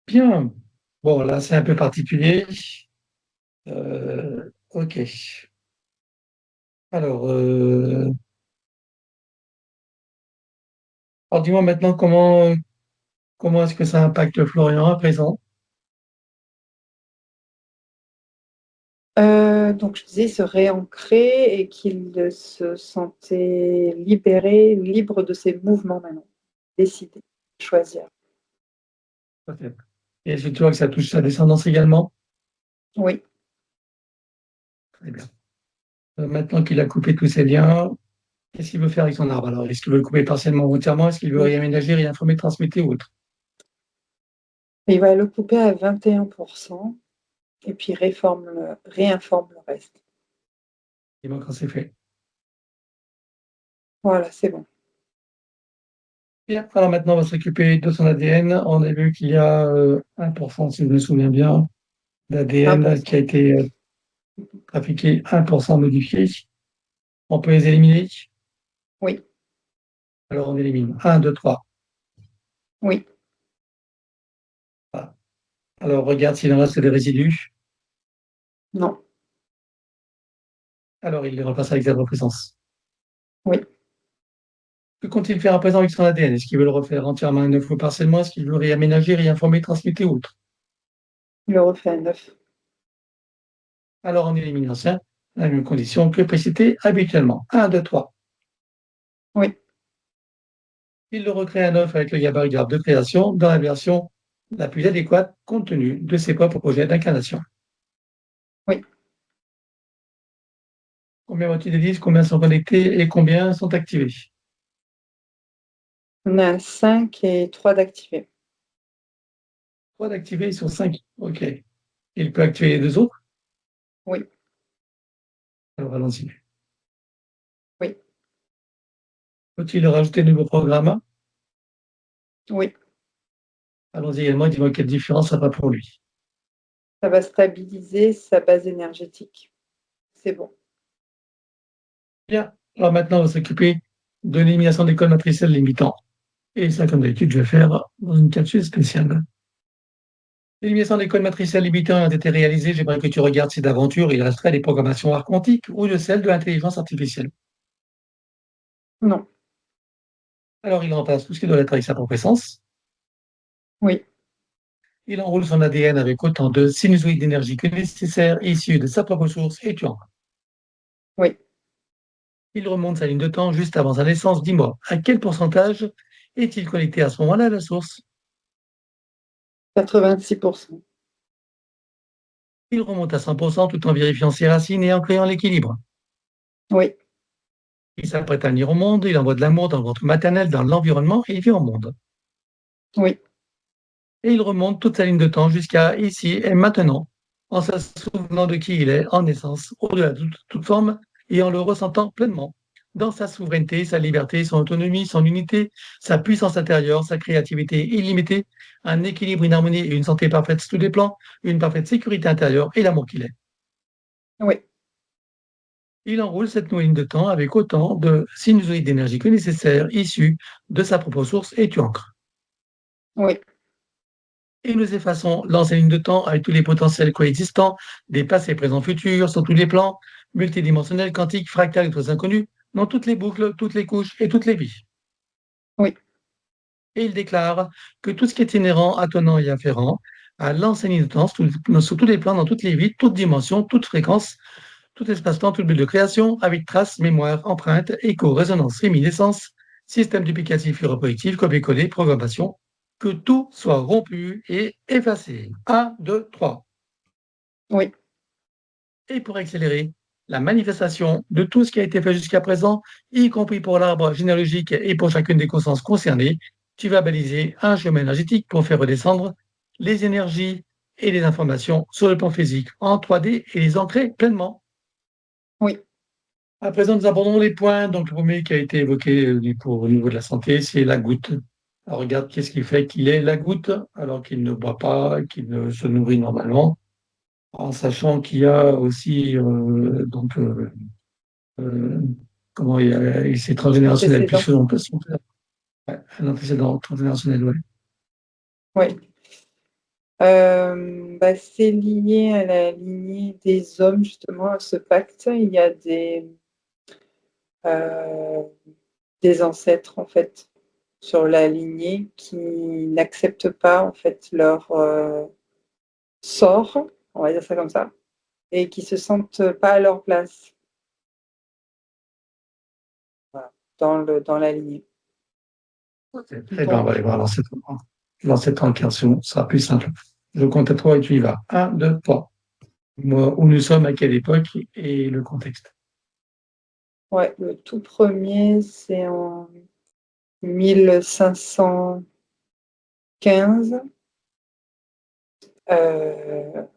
Bien. Bon, là, c'est un peu particulier. Ok. Alors, dis-moi maintenant comment est-ce que ça impacte Florian à présent? Donc, je disais se réancrer et qu'il se sentait libéré, libre de ses mouvements maintenant, décider, choisir. Peut-être. Et est-ce que tu vois que ça touche sa descendance également? Oui, Très bien. Maintenant qu'il a coupé tous ses liens, qu'est-ce qu'il veut faire avec son arbre? Alors, est-ce qu'il veut le couper partiellement ou entièrement? Est-ce qu'il veut oui. réaménager, réinformer, transmettre ou autre? Il va le couper à 21% et puis réinforme le reste. Dis-moi quand c'est fait. Voilà, c'est bon. Bien. Alors maintenant, on va s'occuper de son ADN. On a vu qu'il y a 1%, si je me souviens bien, d'ADN qui 1%. a été trafiqué, 1% modifié. On peut les éliminer? Oui, Alors on élimine. 1, 2, 3. oui, Voilà. Alors regarde s'il en reste des résidus. non, Alors il les repasse avec zéro présence. oui. Que compte-t-il faire à présent avec son ADN? Est-ce qu'il veut le refaire entièrement à neuf ou partiellement? Est-ce qu'il veut réaménager, réinformer, transmuter ou autre? Il le refait à 9. Alors on élimine l'ancien, à la même condition que précité habituellement. 1, 2, 3. Oui, Il le recrée à neuf avec le gabarit graphe de création dans la version la plus adéquate compte tenu de ses propres projets d'incarnation. oui. Combien vois-tu de disques? Combien sont connectés et combien sont activés? On a 5 et 3 d'activés. 3 d'activés sur 5. OK. Il peut activer les deux autres? Oui, Alors allons-y. oui, Faut-il rajouter de nouveaux programmes? oui. Allons-y également, dis-moi quelle différence ça fera pour lui. Ça va stabiliser sa base énergétique. C'est bon. Bien. Alors maintenant, on va s'occuper de l'élimination des codes matriciels limitants. Et ça, comme d'habitude, je vais faire dans une capsule spéciale. L'élimination des codes matriciels limitants a été réalisée. J'aimerais que tu regardes si d'aventure il resterait des programmations art quantique ou de celles de l'intelligence artificielle. Non, Alors, il remplace tout ce qui doit être avec sa propre essence. oui, Il enroule son ADN avec autant de sinusoïdes d'énergie que nécessaire issus de sa propre source et tu en. oui. Il remonte sa ligne de temps juste avant sa naissance. Dis-moi, à quel pourcentage est-il connecté à ce moment-là à la source? 86%. Il remonte à 100% tout en vérifiant ses racines et en créant l'équilibre. Oui, Il s'apprête à venir au monde, il envoie de l'amour dans le ventre maternel, dans l'environnement et il vient au monde. oui, Et il remonte toute sa ligne de temps jusqu'à ici et maintenant, en se souvenant de qui il est en essence, au-delà de toute forme, et en le ressentant pleinement, dans sa souveraineté, sa liberté, son autonomie, son unité, sa puissance intérieure, sa créativité illimitée, un équilibre, une harmonie et une santé parfaite sur tous les plans, une parfaite sécurité intérieure et l'amour qu'il est. oui, Il enroule cette nouvelle ligne de temps avec autant de sinusoïdes d'énergie que nécessaire, issus de sa propre source, et tu ancres. oui, Et nous effaçons l'ancienne ligne de temps avec tous les potentiels coexistants, des passés, présents, futurs, sur tous les plans, multidimensionnels, quantiques, fractales et tous inconnus, dans toutes les boucles, toutes les couches et toutes les vies. oui, Et il déclare que tout ce qui est inhérent, attenant et afférent à l'ancienne ligne de temps, sur tous les plans, dans toutes les vies, toutes dimensions, toutes fréquences, tout espace-temps, toute bulle de création, avec traces, mémoire, empreinte, écho, résonance, réminiscence, système duplicatif et reproductif, copier-coller, programmation, que tout soit rompu et effacé. 1, 2, 3. Oui, Et pour accélérer la manifestation de tout ce qui a été fait jusqu'à présent, y compris pour l'arbre généalogique et pour chacune des consciences concernées, tu vas baliser un chemin énergétique pour faire redescendre les énergies et les informations sur le plan physique en 3D et les ancrer pleinement. oui. À présent, nous abordons les points. Donc, le premier qui a été évoqué pour, au niveau de la santé, c'est la goutte. Alors, regarde qu'est-ce qui fait qu'il est la goutte alors qu'il ne boit pas, qu'il ne se nourrit normalement, en sachant qu'il y a aussi euh, comment c'est transgénérationnel, Antécédent. puisque son père, ouais, un antécédent transgénérationnel, ouais. Oui. Bah, c'est lié à la lignée des hommes, justement, à ce pacte. Il y a euh, des ancêtres, en fait, sur la lignée qui n'acceptent pas, en fait, leur sort, on va dire ça comme ça, et qui se sentent pas à leur place, voilà, dans la lignée. Ok. Eh bien, on va Donc, aller voir dans cette incarnation, ce sera plus simple. Je compte à trois et tu y vas. Un, deux, trois. Moi, où nous sommes, à quelle époque et le contexte. ouais, le tout premier, c'est en 1515.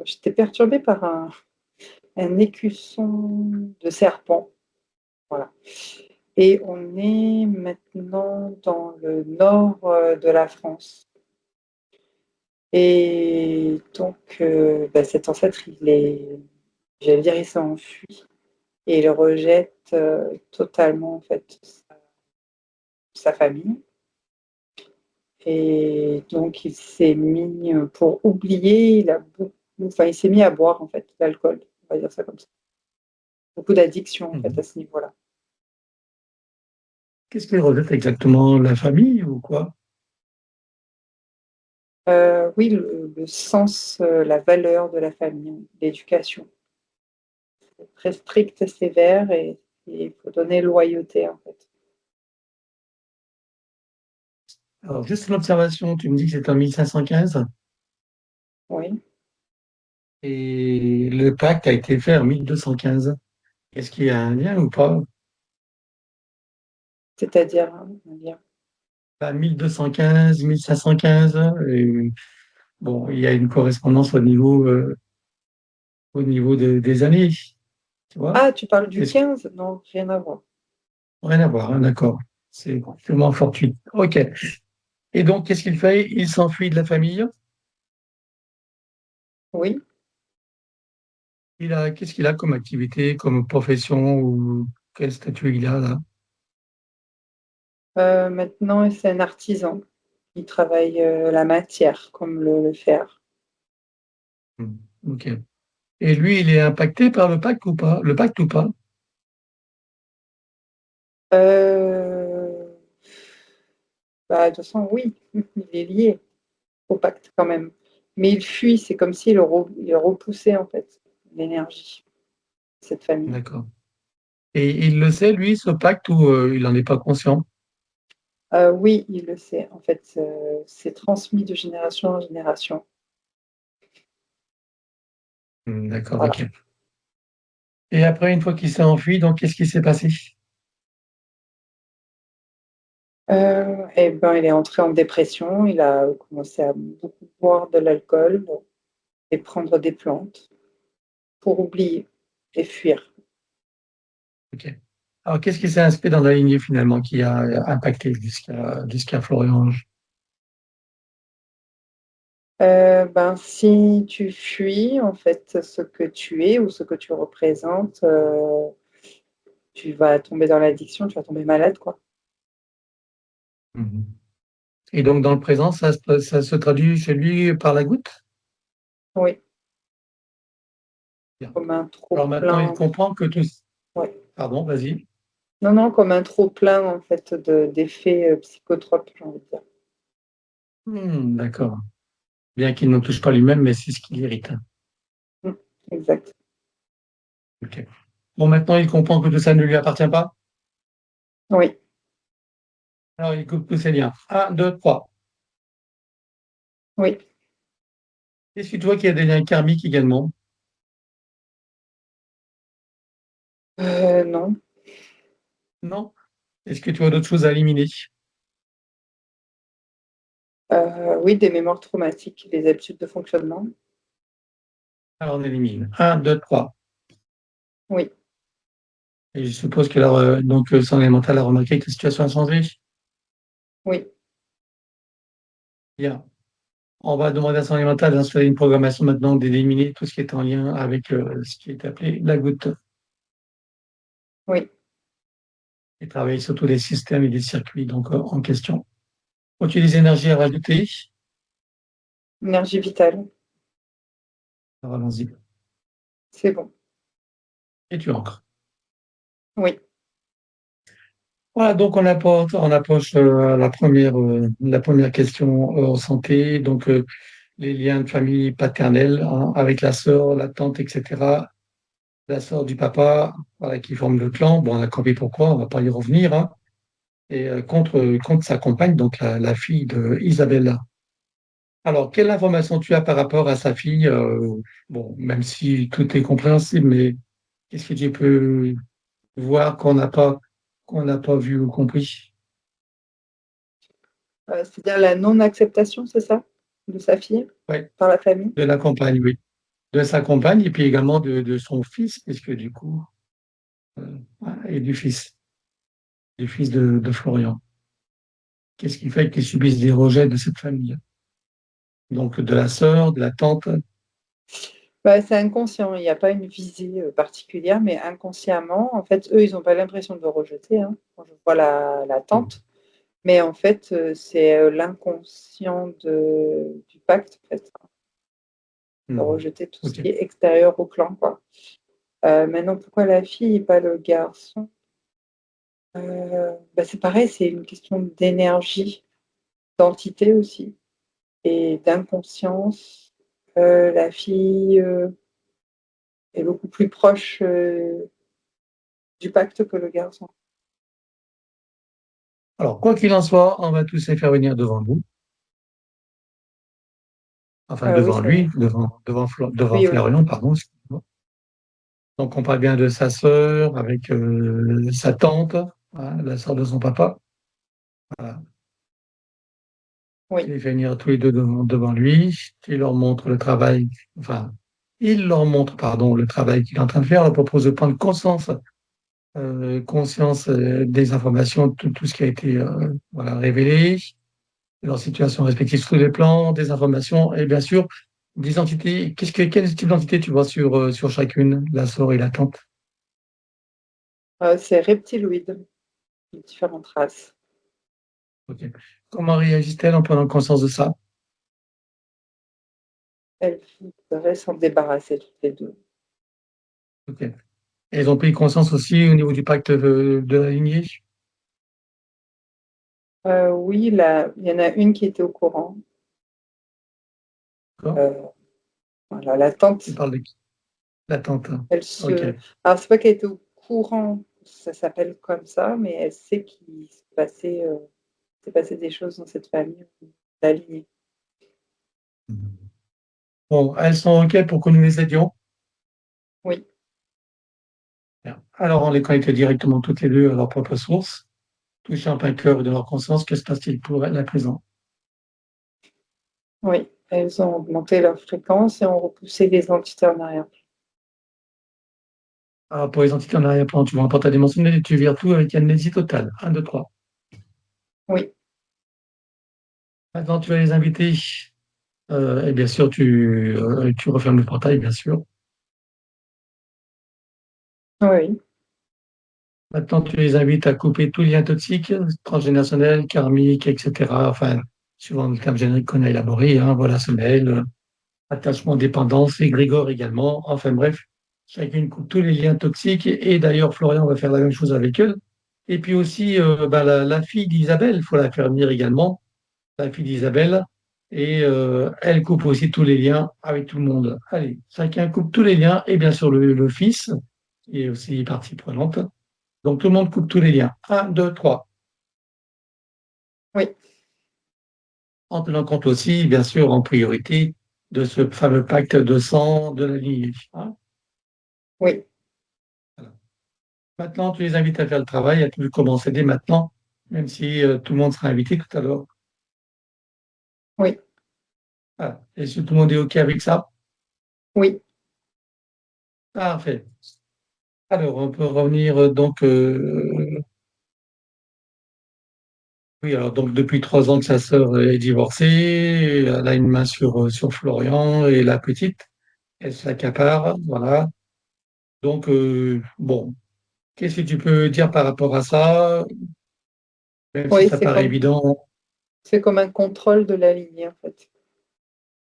J'étais perturbée par un écusson de serpent. Voilà. Et on est maintenant dans le nord de la France. Et donc, bah, cet ancêtre, j'allais dire, il s'est enfui et il rejette totalement en fait sa famille. Et donc, il s'est mis, pour oublier, il s'est mis à boire en fait l'alcool, on va dire ça comme ça. Beaucoup d'addiction en fait Mhm. à ce niveau-là. Qu'est-ce qu'il rejette exactement, la famille ou quoi? Oui, le sens, la valeur de la famille, l'éducation. C'est très strict, sévère et il faut donner loyauté en fait. Alors, juste une observation, tu me dis que c'est en 1515 Oui, et le pacte a été fait en 1215. Est-ce qu'il y a un lien ou pas? c'est-à-dire, hein, on va dire. 1215, 1515, et bon, il y a une correspondance au niveau des années, tu vois? Ah, tu parles du Est-ce que 15? Non, rien à voir. rien à voir, hein, d'accord. C'est complètement fortuit. Ok. Et donc, qu'est-ce qu'il fait? Il s'enfuit de la famille. Oui, Qu'est-ce qu'il a comme activité, comme profession ou quel statut il a là? maintenant c'est un artisan. Il travaille la matière comme le fer. Hmm. Ok. Et lui, il est impacté par le pacte ou pas? Le pacte ou pas? Euh, Bah, de toute façon, oui, il est lié au pacte quand même. Mais il fuit, c'est comme s'il il repoussait en fait l'énergie de cette famille. D'accord. Et il le sait, lui, ce pacte, ou il n'en est pas conscient? Oui, il le sait. En fait, c'est transmis de génération en génération. Hmm, d'accord, Voilà. ok. Et après, une fois qu'il s'est enfui, donc qu'est-ce qui s'est passé? Et ben, il est entré en dépression. Il a commencé à beaucoup boire de l'alcool et prendre des plantes pour oublier et fuir. Ok. Alors, qu'est-ce qui s'est inscrit dans la lignée finalement qui a impacté jusqu'à Florian? Ben, si tu fuis en fait ce que tu es ou ce que tu représentes, tu vas tomber dans l'addiction, tu vas tomber malade, quoi. Mhm. Et donc, dans le présent, ça se traduit chez lui par la goutte? Oui, Bien. comme un Alors maintenant, il trop-plein. comprend que tout... Ouais. Pardon, vas-y. Non, non, comme un trop-plein en fait d'effets psychotropes, j'ai envie de dire. D'accord. Bien qu'il ne touche pas lui-même, mais c'est ce qui l'irrite. Mm, exact. Ok. Bon, maintenant, il comprend que tout ça ne lui appartient pas. Oui. Alors, il coupe tous ses liens. Un, deux, trois. Oui. Est-ce que tu vois qu'il y a des liens karmiques également? Non. Non? Est-ce que tu as d'autres choses à éliminer? Oui, des mémoires traumatiques, des habitudes de fonctionnement. Alors, on élimine. Un, 2, 3. Oui, Et je suppose que santé mentale a remarqué que la situation a changé. oui, Bien. On va demander à santé mentale d'installer une programmation maintenant d'éliminer tout ce qui est en lien avec ce qui est appelé la goutte oui. et travailler sur tous les systèmes et les circuits en question. Utiliser l'énergie à rajouter. Énergie vitale, Alors, allons-y. c'est bon. Et tu ancres. Oui, Voilà, donc on approche la première question santé, les liens de famille paternelle hein, avec la sœur, la tante, etc. La sœur du papa, voilà, qui forme le clan. Bon, on a compris pourquoi, on va pas y revenir. Hein. Et contre sa compagne, donc la fille de Isabella. Alors, quelle information tu as par rapport à sa fille? Bon, même si tout est compréhensible, mais qu'est-ce que tu peux voir qu'on n'a pas vu ou compris? c'est-à-dire la non-acceptation, c'est ça, de sa fille Ouais, par la famille? de la compagne, oui. De sa compagne et puis également de son fils, puisque du coup, et du fils de Florian. Qu'est-ce qui fait qu'ils subissent des rejets de cette famille? Donc, de la sœur, de la tante. Bah, c'est inconscient, il n'y a pas une visée particulière, mais inconsciemment, en fait, eux, ils n'ont pas l'impression de le rejeter, hein, quand je vois la tante, mais en fait, c'est l'inconscient du pacte, en fait, de Mhm. rejeter tout ce OK. qui est extérieur au clan, quoi. Maintenant, pourquoi la fille et pas le garçon? Bah, c'est pareil, c'est une question d'énergie, d'entité aussi et d'inconscience. La fille est beaucoup plus proche du pacte que le garçon. Alors, quoi qu'il en soit, on va tous les faire venir devant nous, enfin Oui, devant c'est lui, vrai. devant Oui, oui. Florian, pardon. Excuse-moi. Donc, on parle bien de sa sœur avec sa tante, hein, la sœur de son papa. Voilà. Tu Oui. les fais venir tous les deux devant lui, tu leur montres le travail, enfin, il leur montre, pardon, le travail qu'il est en train de faire, leur propose de prendre conscience des informations, tout ce qui a été voilà, révélé, de leur situation respective sur tous les plans, des informations et bien sûr des entités. Quel type d'entité tu vois sur chacune, la sœur et la tante? C'est reptiloïde, les différentes races. Ok. Comment réagissent-elles en prenant conscience de ça? Elles voudraient s'en débarrasser toutes les deux. Ok. Elles ont pris conscience aussi au niveau du pacte de la lignée. Oui, il y en a une qui était au courant. D'accord. Euh, voilà, la Tu tante, parles de qui? La tante. Hein. elle Ok. se. Alors, c'est pas qu'elle était au courant, ça s'appelle comme ça, mais elle sait qu'il s'est passé des choses dans cette famille, la lignée. Bon, elles sont OK pour que nous les aidions. Oui, Bien. Alors, on les connecte directement toutes les deux à leur propre source, touchant un cœur de leur conscience. Que se passe-t-il pour elles à présent? oui. Elles ont augmenté leur fréquence et ont repoussé les entités en arrière. Alors, pour les entités en arrière-plan, tu vas en ta dimensionnelle et tu vires tout avec amnésie totale. Un, 2, 3. Oui, Maintenant, tu vas les inviter. Et bien sûr, tu refermes le portail, bien sûr. oui, Maintenant, tu les invites à couper tout lien toxique, transgénérationnel, karmique, etc. Enfin, suivant le terme générique qu'on a élaboré, hein, relationnel, attachement, dépendance, et Grégor également. Enfin bref, chacune coupe tous les liens toxiques. Et d'ailleurs, Florian va faire la même chose avec elle. Et puis aussi, la fille d'Isabelle, il faut la faire venir également, la fille d'Isabelle. Et elle coupe aussi tous les liens avec tout le monde. Allez, chacun coupe tous les liens. Et bien sûr, le fils, qui est aussi partie prenante. Donc tout le monde coupe tous les liens. Un, deux, trois. oui, En tenant compte aussi, bien sûr, en priorité, de ce fameux pacte de sang de la lignée. Hein. oui. Voilà. Maintenant, tu les invites à faire le travail, à tout commencer dès maintenant, même si tout le monde sera invité tout à l'heure. Oui, Voilà. Et si tout le monde est OK avec ça, oui, parfait. Alors, on peut revenir oui, alors donc depuis 3 ans que sa sœur est divorcée, elle a une main sur Florian et la petite, elle se l'accapare, voilà. Donc, bon, qu'est-ce que tu peux dire par rapport à ça, même si oui, ça paraît évident, c'est comme un contrôle de la lignée, en fait.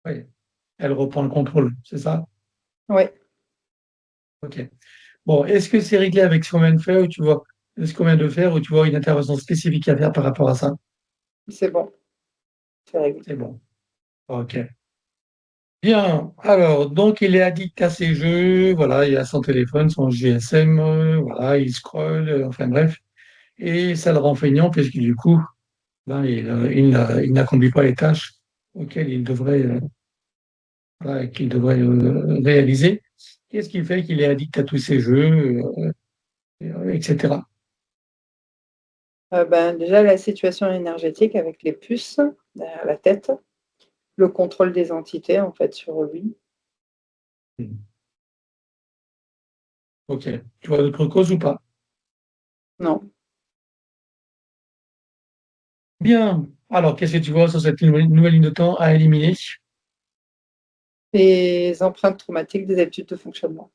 oui, elle reprend le contrôle, c'est ça? Oui, OK. Bon, est-ce que c'est réglé avec ce qu'on vient de faire ou tu vois, ce qu'on vient de faire ou tu vois une intervention spécifique à faire par rapport à ça? c'est bon, c'est réglé. C'est bon. OK. Bien. Alors, donc, il est addict à ses jeux. Voilà, il a son téléphone, son GSM. Voilà, il scrolle. Enfin, bref. Et ça le rend feignant puisque du coup, ben, il n'accomplit pas les tâches auxquelles voilà, qu'il devrait réaliser. Qu'est-ce qui fait qu'il est addict à tous ces jeux, etc. Ben, déjà, la situation énergétique avec les puces derrière la tête, le contrôle des entités, en fait, sur lui. OK. Tu vois d'autres causes ou pas? Non. Bien. Alors, qu'est-ce que tu vois sur cette nouvelle ligne de temps à éliminer? Les empreintes traumatiques des habitudes de fonctionnement.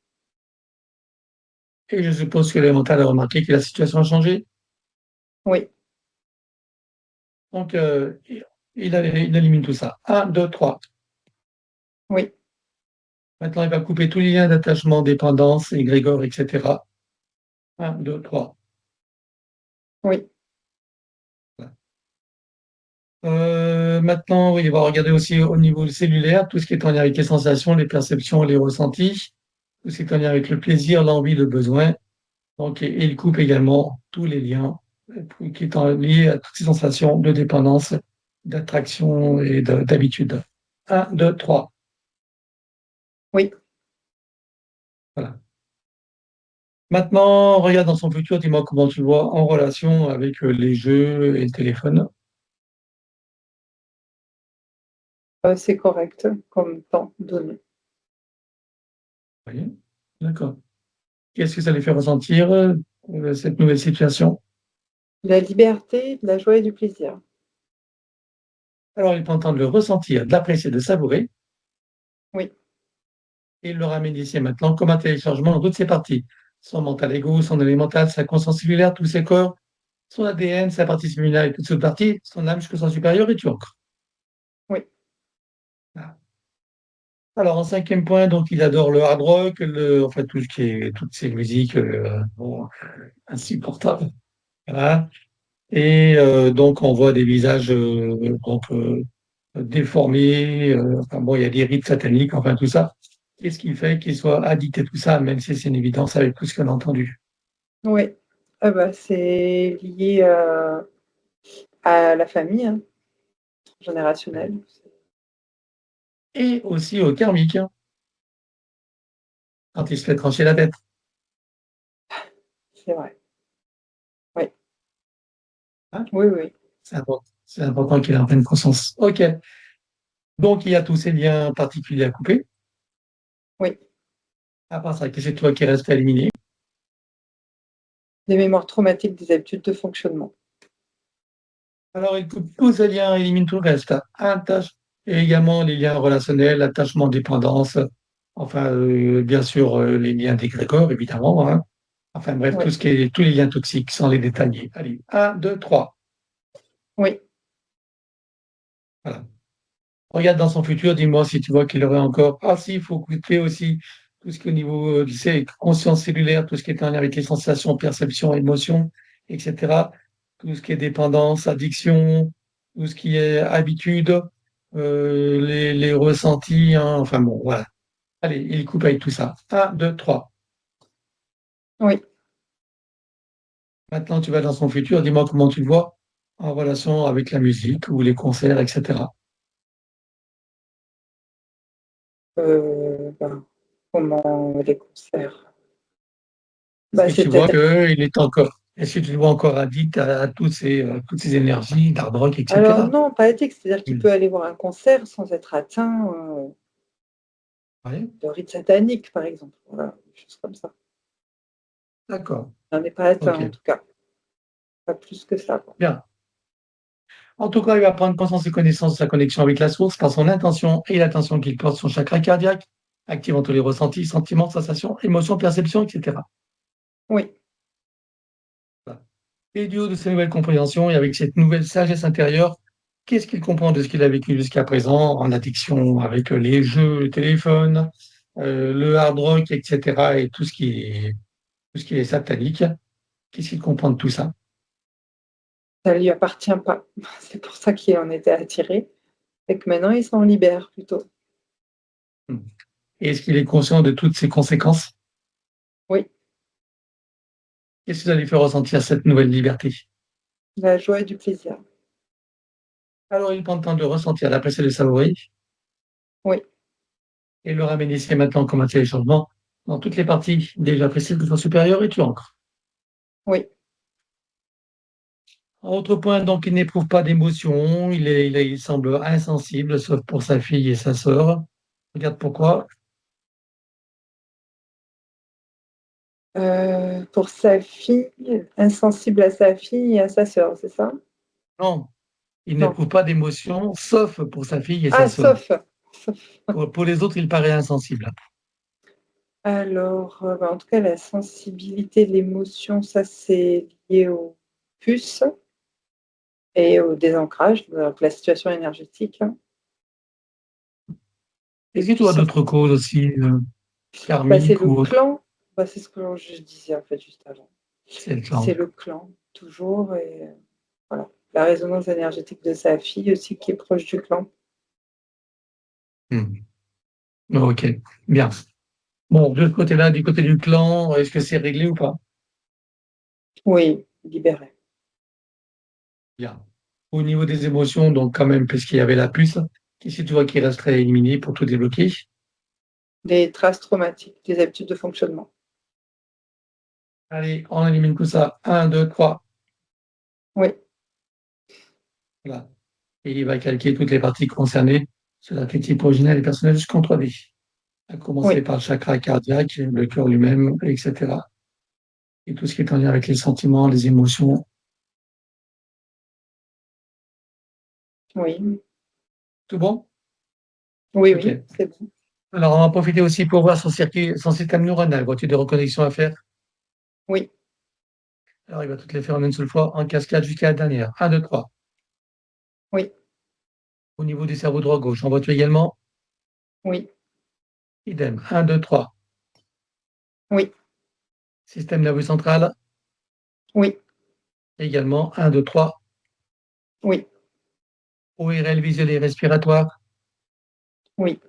Et je suppose que l'élémental a remarqué que la situation a changé. Oui, Donc, il élimine tout ça. Un, 2, 3. oui, Maintenant, il va couper tous les liens d'attachement, dépendance, égrégore, etc. Un, 2, 3. oui, Maintenant, oui, il va regarder aussi au niveau cellulaire tout ce qui est en lien avec les sensations, les perceptions, les ressentis, tout ce qui est en lien avec le plaisir, l'envie, le besoin. Donc, et il coupe également tous les liens qui sont liés à toutes ces sensations de dépendance, d'attraction et d'habitude. Un, 2, 3. oui. Voilà. Maintenant, regarde dans son futur, dis-moi comment tu le vois en relation avec les jeux et le téléphone. C'est correct comme temps donné. Oui, d'accord. Qu'est-ce que ça lui fait ressentir, cette nouvelle situation? La liberté, de la joie et du plaisir. Alors, il prend le temps de le ressentir, de l'apprécier, de savourer, Oui, et il le ramène ici et maintenant comme un téléchargement dans toutes ses parties. Son mental égo, son élémental, sa conscience cellulaire, tous ses corps, son ADN, sa partie séminaire et toutes ses parties, son âme jusqu'au sens supérieur et tu ancres. oui, Voilà. Alors, en cinquième point, donc, il adore le hard rock, enfin, toutes ces musiques, bon, insupportables. Voilà. Et donc, on voit des visages déformés. Enfin, bon, il y a des rites sataniques, enfin, tout ça. Qu'est-ce qui fait qu'il soit addict à tout ça, même si c'est une évidence avec tout ce qu'on a entendu? oui. Ah bah, c'est lié, à la famille, hein, générationnelle. Et aussi au karmique, hein, quand il se fait trancher la tête. C'est vrai. Oui, Hein. oui, oui, C'est important qu'il ait en pleine conscience. OK. Donc, il y a tous ces liens particuliers à couper. oui. À part ça, qu'est-ce que toi qui reste à éliminer? Des mémoires traumatiques des habitudes de fonctionnement. Alors, il coupe tous ces liens, élimine tout le reste. Et également les liens relationnels, attachement, dépendance, enfin, bien sûr, les liens d'égrégore, évidemment, hein. Enfin, bref, Oui, tous les liens toxiques, sans les détailler. Allez, un, 2, 3. oui. Voilà. Regarde dans son futur, dis-moi si tu vois qu'il aurait encore. Ah, si, il faut couper aussi tout ce qui est au niveau, tu sais, conscience cellulaire, tout ce qui est en lien avec les sensations, perceptions, émotions, etc. Tout ce qui est dépendance, addiction, tout ce qui est habitude, les ressentis, hein, enfin bon, voilà. Allez, il coupe avec tout ça. Un, 2, 3. Oui, Maintenant, tu vas dans son futur, dis-moi comment tu le vois en relation avec la musique ou les concerts, etc. ben, comment les concerts? Est-ce Bah, que c'est tu vois peut-être. qu'il est encore, est-ce que tu le vois encore addict à toutes ces énergies, d'hard rock, Alors etc. non, pas addict, c'est-à-dire qu'il Hmm. peut aller voir un concert sans être atteint Ouais, de rites sataniques, par exemple. Voilà, des choses comme ça. d'accord. Il n'en est pas atteint, Ok. en tout cas. Pas plus que ça, quoi. Bien. En tout cas, il va prendre conscience et connaissance de sa connexion avec la source par son intention et l'attention qu'il porte sur son chakra cardiaque, activant tous les ressentis, sentiments, sensations, émotions, perceptions, etc. Oui. Voilà. Et du haut de ces nouvelles compréhensions et avec cette nouvelle sagesse intérieure, qu'est-ce qu'il comprend de ce qu'il a vécu jusqu'à présent en addiction avec les jeux, le téléphone, le hard rock, etc. et tout ce qui est satanique? Qu'est-ce qu'il comprend de tout ça? Ça ne lui appartient pas. C'est pour ça qu'il en était attiré et que maintenant il s'en libère plutôt. Et est-ce qu'il est conscient de toutes ces conséquences? Oui, Qu'est-ce qui ça lui fait ressentir cette nouvelle liberté? la joie et du plaisir. Alors, il prend le temps de ressentir, d'apprécier, de savourer Oui, et le ramener ici et maintenant comme un téléchargement dans toutes les parties déjà précises de son supérieur et tu ancres. oui. Autre point, donc, il n'éprouve pas d'émotion, il semble insensible, sauf pour sa fille et sa sœur. Regarde pourquoi. Pour sa fille, insensible à sa fille et à sa sœur, c'est ça? Non, il Non. n'éprouve pas d'émotion, sauf pour sa fille et sa Ah, sœur. sauf. Pour les autres, il paraît insensible. Alors, bah, en tout cas, la sensibilité, l'émotion, ça, c'est lié aux puces et au désancrage, donc la situation énergétique, hein. Les Est-ce que tu as puces, d'autres causes aussi, bah, c'est karmiques le ou autres? clan. Bah, c'est ce que je disais, en fait, juste avant. C'est le C'est clan. le clan, toujours et voilà. La résonance énergétique de sa fille aussi qui est proche du clan. Hmm. Ok, bien. Bon, de ce côté-là, du côté du clan, est-ce que c'est réglé ou pas? Oui, libéré. Bien. Au niveau des émotions, donc quand même, puisqu'il y avait la puce, qu'est-ce que tu vois qui resterait éliminé pour tout débloquer? Des traces traumatiques, des habitudes de fonctionnement. Allez, on élimine tout ça. Un, 2, 3. Oui, Voilà. Et il va calquer toutes les parties concernées sur l'archétype original et personnel jusqu'en 3D. À commencer oui, par le chakra cardiaque, le cœur lui-même, etc. Et tout ce qui est en lien avec les sentiments, les émotions. oui, Tout bon? oui, OK. oui, c'est bon. Alors, on va profiter aussi pour voir son circuit, son système neuronal. Vois-tu des reconnexions à faire? Oui, Alors, il va toutes les faire en une seule fois, en cascade jusqu'à la dernière. Un, 2, 3. oui, Au niveau du cerveau droit-gauche, en vois-tu également? oui, Idem. Un, 2, 3. oui, Système nerveux central, oui, également. Un, 2, 3. oui, ORL visuel et respiratoire, oui,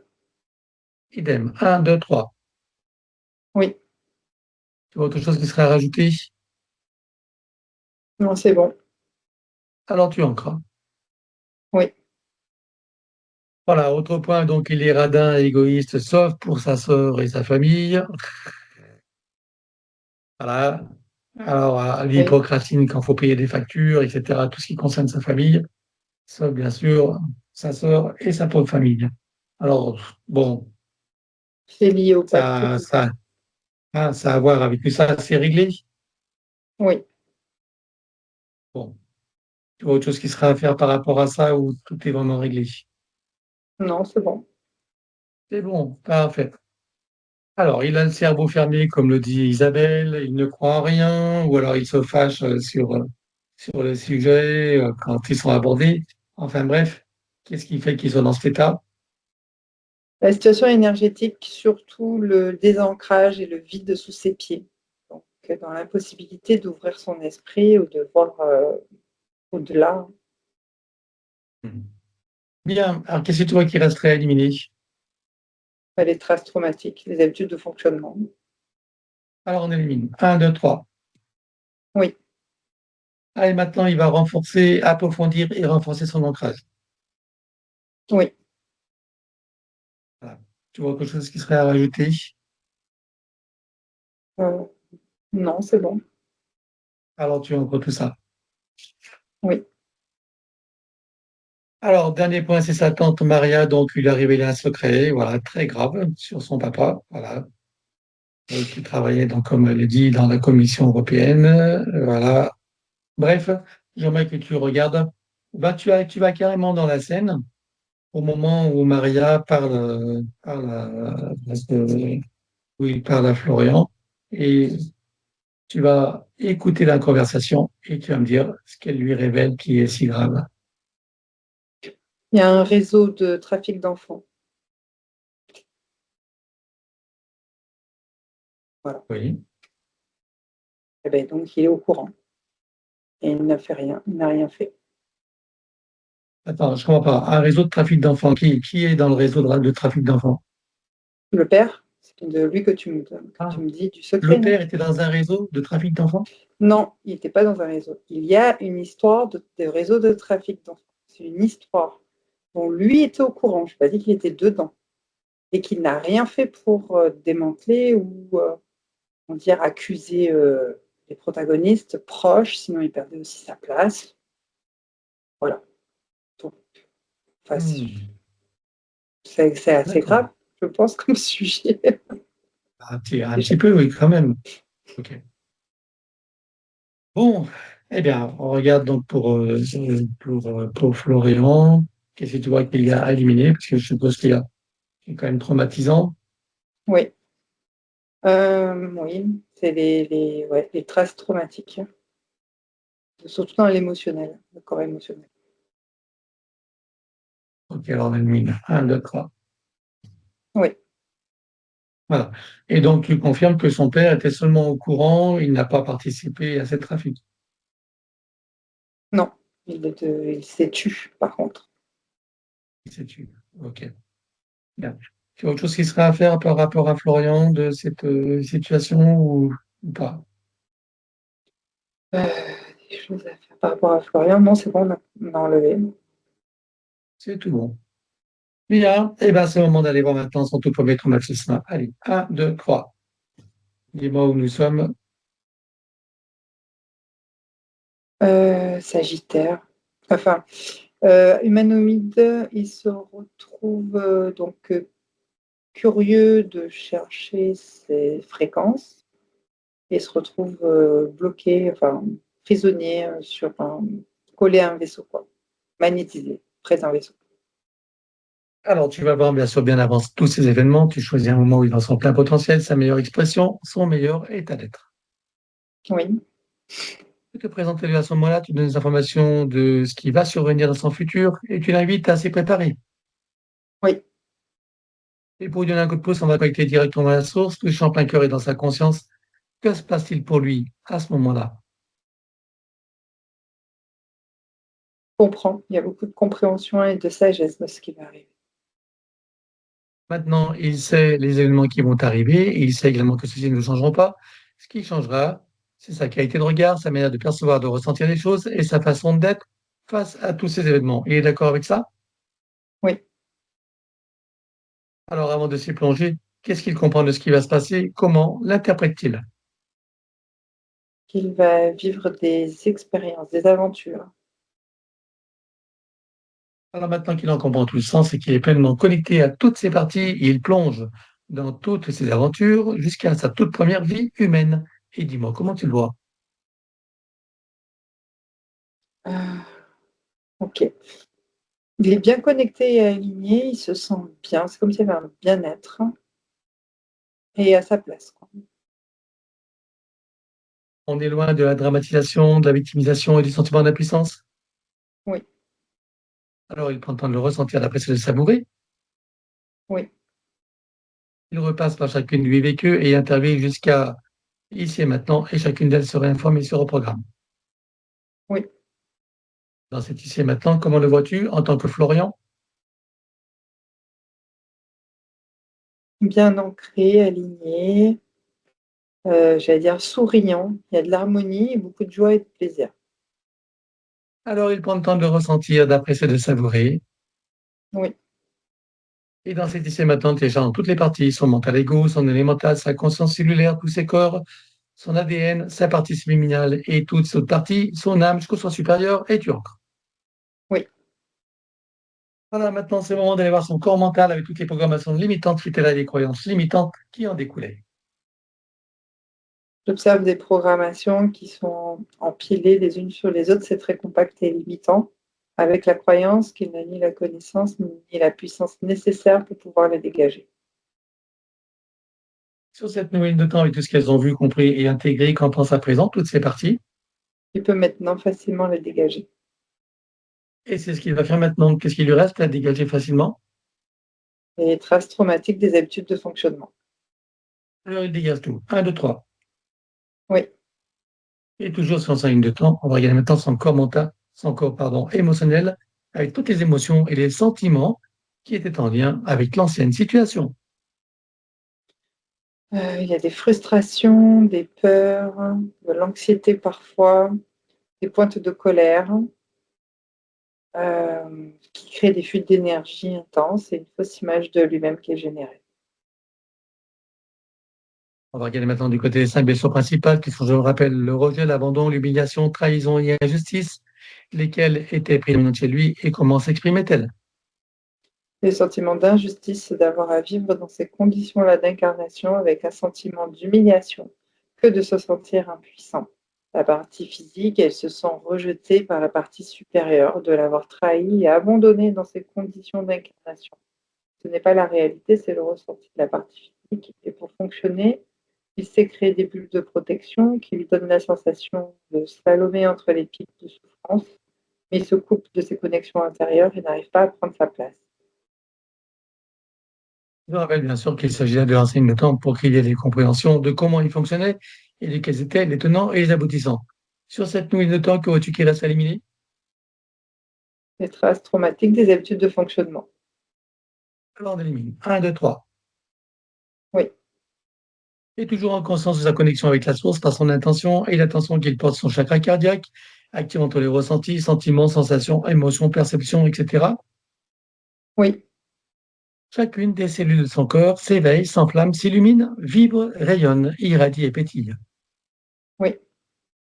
idem. Un, 2, 3. oui. Tu vois autre chose qui serait à rajouter? Non, c'est bon. Alors, tu ancres. Oui, Voilà, autre point, donc il est radin et égoïste, sauf pour sa sœur et sa famille. Voilà. Alors, il oui. procrastine quand il faut payer des factures, etc. Tout ce qui concerne sa famille, sauf bien sûr sa sœur et sa propre famille. Alors, bon, C'est lié au pacte ça, du. ça, ça a à voir avec tout ça, c'est réglé. Oui, Bon, tu vois autre chose qui sera à faire par rapport à ça ou tout est vraiment réglé? non, c'est bon. C'est bon, parfait. Alors, il a le cerveau fermé, comme le dit Isabelle, il ne croit en rien, ou alors il se fâche sur le sujet quand ils sont abordés. Enfin bref, qu'est-ce qui fait qu'ils sont dans cet état? La situation énergétique, surtout le désancrage et le vide sous ses pieds. Donc, dans l'impossibilité d'ouvrir son esprit ou de voir au-delà. Mhm. Bien, alors qu'est-ce que tu vois qui resterait à éliminer? Les traces traumatiques, les habitudes de fonctionnement. Alors on élimine. Un, 2, 3. Oui, Allez, maintenant il va renforcer, approfondir et renforcer son ancrage. oui. Voilà. Tu vois quelque chose qui serait à rajouter? Euh, Non, c'est bon. Alors, tu entre tout ça. Oui. Alors, dernier point, c'est sa tante Maria, donc il a révélé un secret, voilà, très grave sur son papa, voilà, qui travaillait, donc, comme elle l'a dit, dans la Commission européenne, voilà. Bref, j'aimerais que tu regardes. Bah, tu vas carrément dans la scène au moment où Maria où il parle à Florian, et tu vas écouter la conversation et tu vas me dire ce qu'elle lui révèle qui est si grave. Il y a un réseau de trafic d'enfants. Voilà. Oui. Eh ben, donc, il est au courant. Et il n'a fait rien. Il n'a rien fait. Attends, je comprends pas. Un réseau de trafic d'enfants. Qui est dans le réseau de trafic d'enfants? Le père, c'est de lui que tu Ah, me dis du secret, le non? père était dans un réseau de trafic d'enfants? Non, il n'était pas dans un réseau. Il y a une histoire de réseau de trafic d'enfants. C'est une histoire dont lui était au courant. Je n'ai pas dit qu'il était dedans. Et qu'il n'a rien fait pour démanteler ou, on dire, accuser les protagonistes proches, sinon il perdait aussi sa place. Voilà. Donc, enfin, Hmm, c'est assez d'accord. grave, je pense, comme sujet. Un Déjà. petit peu, oui, quand même. Ok. Bon, eh bien, on regarde donc pour Florian. Qu'est-ce que tu vois qu'il y a à éliminer? Parce que je suppose qu'il y a c'est quand même traumatisant. Oui, oui, c'est ouais, les traces traumatiques, surtout dans l'émotionnel, le corps émotionnel. Ok, alors on élimine. Un, deux, trois. Oui, Voilà. Et donc, tu confirmes que son père était seulement au courant, il n'a pas participé à ce trafic. non, il s'est tu, par contre. C'est tu. Ok. Bien. Tu as autre chose qui serait à faire par rapport à Florian de cette situation ou pas? Euh, des choses à faire par rapport à Florian, non, c'est bon, on a enlevé. C'est tout bon. Bien. Eh bien, c'est le moment d'aller voir maintenant son tout premier traumatisme. Allez, un, deux, trois. Dis-moi où nous sommes. Sagittaire. Enfin, humanoïde, il se retrouve donc curieux de chercher ses fréquences et se retrouve bloqué, enfin prisonnier collé à un vaisseau, quoi, magnétisé, près d'un vaisseau. Alors, tu vas voir, bien sûr, bien avant tous ces événements, tu choisis un moment où il est dans son plein potentiel, sa meilleure expression, son meilleur état d'être. Oui, Tu te présentes à ce moment-là, tu donnes des informations de ce qui va survenir dans son futur et tu l'invites à s'y préparer. oui. Et pour lui donner un coup de pouce, on va connecter directement à la source, touchant en plein cœur et dans sa conscience. Que se passe-t-il pour lui à ce moment-là? Comprend. Il y a beaucoup de compréhension et de sagesse dans ce qui va arriver. Maintenant, il sait les événements qui vont arriver et il sait également que ceux-ci ne changeront pas. Ce qui changera, c'est sa qualité de regard, sa manière de percevoir, de ressentir les choses et sa façon d'être face à tous ces événements. Il est d'accord avec ça? Oui, Alors, avant de s'y plonger, qu'est-ce qu'il comprend de ce qui va se passer? Comment l'interprète-t-il? qu'il va vivre des expériences, des aventures. Alors maintenant qu'il en comprend tout le sens et qu'il est pleinement connecté à toutes ces parties, il plonge dans toutes ses aventures jusqu'à sa toute première vie humaine. Et dis-moi, comment tu le vois? Ah, ok. Il est bien connecté et aligné, il se sent bien, c'est comme s'il y avait un bien-être et à sa place, quoi. On est loin de la dramatisation, de la victimisation et du sentiment d'impuissance. Oui, Alors il prend le temps de le ressentir, d'apprécier, de le savourer. oui, Il repasse par chacune du vécu et intervient jusqu'à ici et maintenant, et chacune d'elles se réinforme et se reprogramme. oui. Dans cet ici et maintenant, comment le vois-tu en tant que Florian? Bien ancré, aligné, j'allais dire souriant. Il y a de l'harmonie, beaucoup de joie et de plaisir. Alors il prend le temps de le ressentir, d'apprécier, de savourer. Oui, Et dans cet ici et maintenant, déjà dans toutes les parties, son mental égo, son élémental, sa conscience cellulaire, tous ses corps, son ADN, sa partie subliminale et toutes ses autres parties, son âme jusqu'au soi supérieur, et tu ancres. Oui. Voilà, maintenant c'est le moment d'aller voir son corps mental avec toutes les programmations limitantes qui étaient là, les croyances limitantes qui en découlaient. J'observe des programmations qui sont empilées les unes sur les autres, c'est très compact et limitant, avec la croyance qu'il n'a ni la connaissance ni la puissance nécessaire pour pouvoir les dégager. Sur cette nouvelle de temps, avec tout ce qu'elles ont vu, compris et intégré, qu'en pense à présent toutes ces parties. Il peut maintenant facilement les dégager. Et c'est ce qu'il va faire maintenant. Qu'est-ce qui lui reste à dégager facilement? Les traces traumatiques des habitudes de fonctionnement. Alors il dégage tout. 1, 2, 3. Oui, Et toujours sur sa ligne de temps, on va regarder maintenant son corps mental, son corps, pardon, émotionnel, avec toutes les émotions et les sentiments qui étaient en lien avec l'ancienne situation. il y a des frustrations, des peurs, de l'anxiété parfois, des pointes de colère, qui créent des fuites d'énergie intenses et une fausse image de lui-même qui est générée. On va regarder maintenant du côté des 5 blessures principales qui sont, je le rappelle, le rejet, l'abandon, l'humiliation, trahison et injustice, lesquelles étaient prédominantes chez lui et comment s'exprimaient-elles? Le sentiment d'injustice, c'est d'avoir à vivre dans ces conditions-là d'incarnation avec un sentiment d'humiliation que de se sentir impuissant. La partie physique, elle se sent rejetée par la partie supérieure, de l'avoir trahi et abandonnée dans ces conditions d'incarnation. Ce n'est pas la réalité, c'est le ressenti de la partie physique. Et pour fonctionner, il s'est créé des bulles de protection qui lui donnent la sensation de slalomer entre les pics de souffrance, mais il se coupe de ses connexions intérieures et n'arrive pas à prendre sa place. Je rappelle bien sûr qu'il s'agit là de l'enseigne de temps pour qu'il y ait des compréhensions de comment il fonctionnait et de quels étaient les tenants et les aboutissants. Sur cette nouvelle de temps, que vois-tu qui reste à éliminer? Les traces traumatiques des habitudes de fonctionnement. Alors on élimine. 1, 2, 3. Oui, Et toujours en conscience de sa connexion avec la source par son intention et l'attention qu'il porte sur son chakra cardiaque, activant tous les ressentis, sentiments, sensations, émotions, perceptions, etc. oui, Chacune des cellules de son corps s'éveille, s'enflamme, s'illumine, vibre, rayonne, irradie et pétille. oui,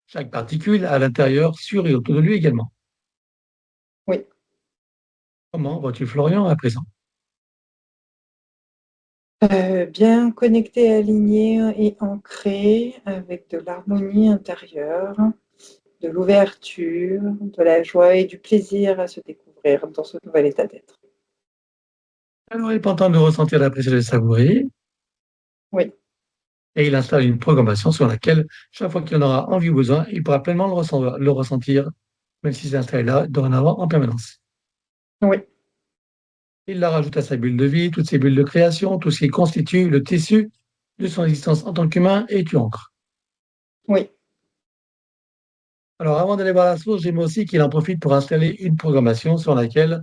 Chaque particule à l'intérieur, sur et autour de lui également. oui. Comment vois-tu Florian à présent? Bien connecté, aligné et ancré avec de l'harmonie intérieure, de l'ouverture, de la joie et du plaisir à se découvrir dans ce nouvel état d'être. Alors il est temps de ressentir, d'apprécier, de savourer, Oui, et il installe une programmation sur laquelle, chaque fois qu'il en aura envie ou besoin, il pourra pleinement le ressentir, même si c'est installé là, dorénavant, en permanence. oui, Il la rajoute à sa bulle de vie, toutes ses bulles de création, tout ce qui constitue le tissu de son existence en tant qu'humain, et tu ancres. oui. Alors avant d'aller voir la source, j'aime aussi qu'il en profite pour installer une programmation sur laquelle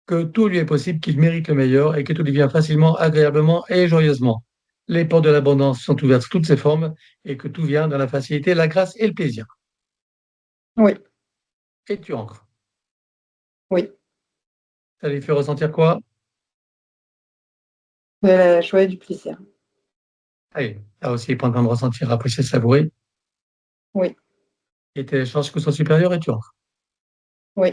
que tout lui est possible, qu'il mérite le meilleur et que tout lui vient facilement, agréablement et joyeusement. Les portes de l'abondance sont ouvertes sous toutes ses formes et que tout vient dans la facilité, la grâce et le plaisir. Oui, Et tu ancres. oui. Ça lui fait ressentir quoi? De la joie et du plaisir. Allez, là aussi, prendre le temps de ressentir, apprécier, savourer Oui, et télécharge que son supérieur et tu ancres. oui.